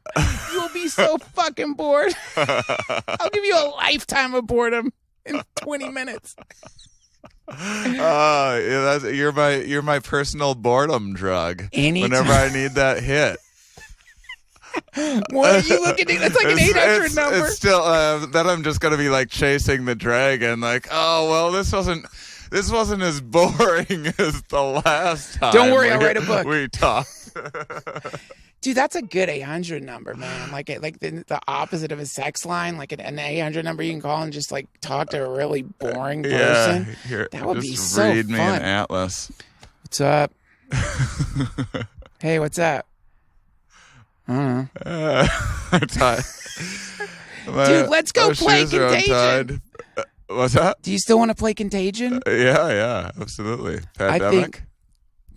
You'll be so fucking bored. I'll give you a lifetime of boredom in 20 minutes. Yeah, you're my personal boredom drug. Anytime. Whenever I need that hit. What are you looking at? That's like an 800 number. It's still then I'm just gonna be like chasing the dragon. Like, oh well, this wasn't as boring as the last time. Don't worry, I'll write a book. We talked. Dude, that's a good 800 number, man. Like the opposite of a sex line, like an 800 number you can call and just like talk to a really boring person. Here, that would just be so read me fun. an atlas. What's up? Hey, what's up? I don't know. I'm tired. Dude, let's go play shoes are Contagion. untied. What's that? Do you still want to play Contagion? Yeah, absolutely. Pandemic. I think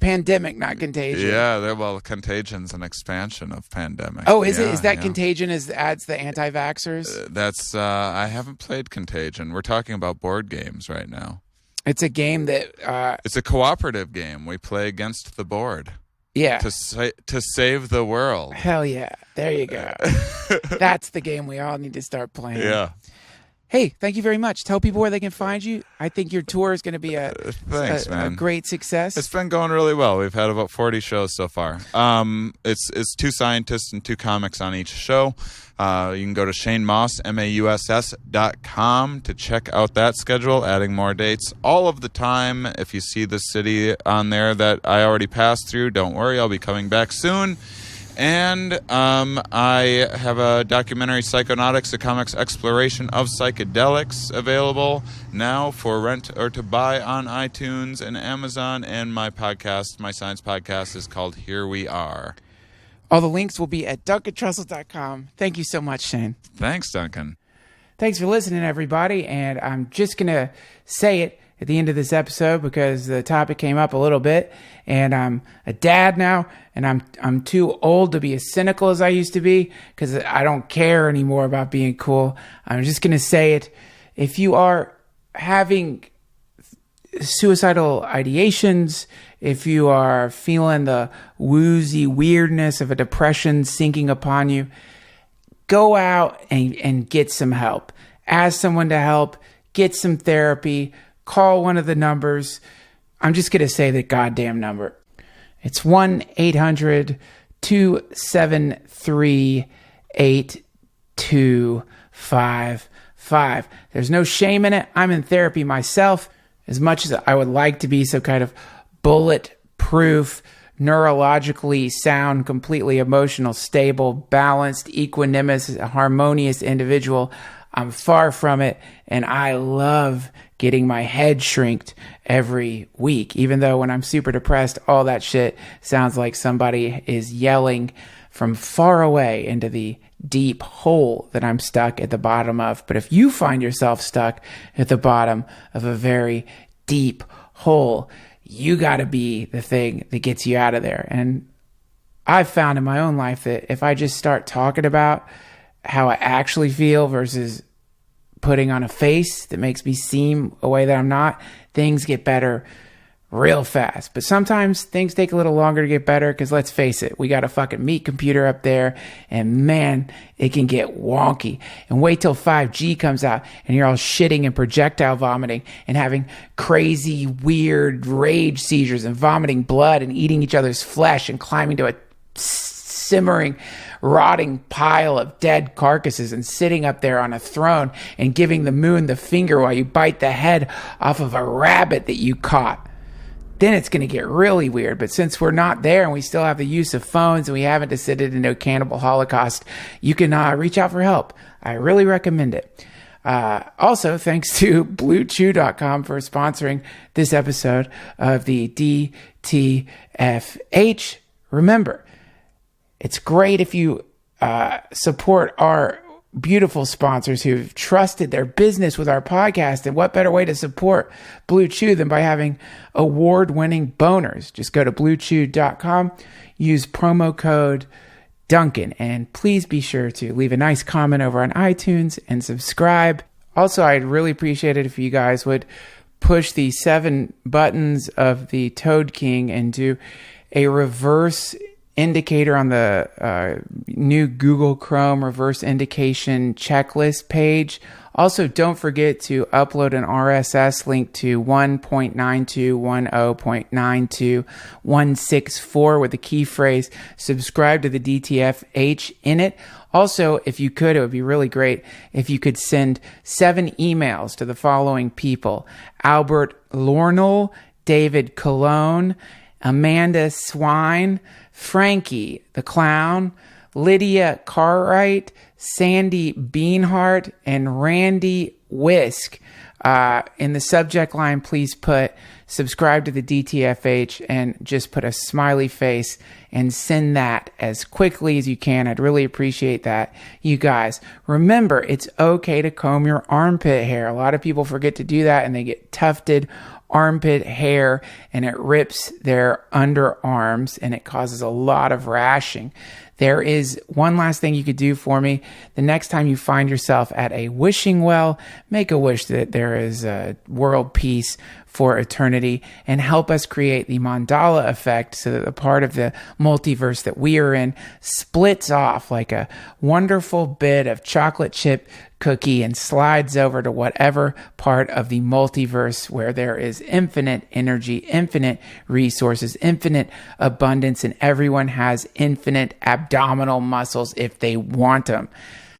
Pandemic, not Contagion. Yeah, Contagion's an expansion of Pandemic. Oh, is it? Yeah, Is that yeah. Contagion adds the anti-vaxxers? That's I haven't played Contagion. We're talking about board games right now. It's a game that It's a cooperative game. We play against the board yeah. to save the world. Hell yeah. There you go. That's the game we all need to start playing. Yeah. Hey, thank you very much. Tell people where they can find you. I think your tour is going to be Thanks, a man. great success. It's been going really well. We've had about 40 shows so far. It's 2 scientists and 2 comics on each show. You can go to ShaneMauss.com to check out that schedule, adding more dates all of the time. If you see the city on there that I already passed through, don't worry. I'll be coming back soon. And I have a documentary, Psychonautics, a comics exploration of psychedelics, available now for rent or to buy on iTunes and Amazon. And my podcast, my science podcast, is called Here We Are. All the links will be at DuncanTrussell.com. Thank you so much, Shane. Thanks, Duncan. Thanks for listening, everybody. And I'm just going to say it at the end of this episode because the topic came up a little bit. And I'm a dad now, and I'm too old to be as cynical as I used to be because I don't care anymore about being cool. I'm just going to say it. If you are having suicidal ideations, if you are feeling the woozy weirdness of a depression sinking upon you, go out and get some help. Ask someone to help. Get some therapy. Call one of the numbers. I'm just going to say the goddamn number. It's 1-800-273-8255. There's no shame in it. I'm in therapy myself, as much as I would like to be some kind of bulletproof, neurologically sound, completely emotional, stable, balanced, equanimous, harmonious individual. I'm far from it, and I love getting my head shrinked every week, even though when I'm super depressed, all that shit sounds like somebody is yelling from far away into the deep hole that I'm stuck at the bottom of. But if you find yourself stuck at the bottom of a very deep hole, you got to be the thing that gets you out of there. And I've found in my own life that if I just start talking about how I actually feel versus putting on a face that makes me seem a way that I'm not, things get better real fast. But sometimes things take a little longer to get better because let's face it, we got a fucking meat computer up there and man, it can get wonky. And wait till 5G comes out and you're all shitting and projectile vomiting and having crazy, weird rage seizures and vomiting blood and eating each other's flesh and climbing to a simmering, rotting pile of dead carcasses and sitting up there on a throne and giving the moon the finger while you bite the head off of a rabbit that you caught. Then it's going to get really weird. But since we're not there and we still have the use of phones and we haven't descended into a cannibal holocaust, you can reach out for help. I really recommend it. Also, thanks to BlueChew.com for sponsoring this episode of the DTFH. Remember, it's great if you support our beautiful sponsors who've trusted their business with our podcast. And what better way to support Blue Chew than by having award-winning boners? Just go to bluechew.com, use promo code Duncan, and please be sure to leave a nice comment over on iTunes and subscribe. Also, I'd really appreciate it if you guys would push the 7 buttons of the Toad King and do a reverse indicator on the new Google Chrome reverse indication checklist page. Also, don't forget to upload an RSS link to 1.9210.92164 with the key phrase subscribe to the DTFH in it. Also, if you could, it would be really great if you could send 7 emails to the following people: Albert Lornell, David Cologne, Amanda Swine, Frankie the Clown, Lydia Cartwright, Sandy Beanhart, and Randy Whisk. In the subject line, please put subscribe to the DTFH and just put a smiley face and send that as quickly as you can. I'd really appreciate that. You guys, remember, it's okay to comb your armpit hair. A lot of people forget to do that and they get tufted armpit hair and it rips their underarms and it causes a lot of rashing. There is one last thing you could do for me. The next time you find yourself at a wishing well, make a wish that there is a world peace for eternity and help us create the mandala effect so that the part of the multiverse that we are in splits off like a wonderful bit of chocolate chip cookie and slides over to whatever part of the multiverse where there is infinite energy, infinite resources, infinite abundance, and everyone has infinite abdominal muscles if they want them.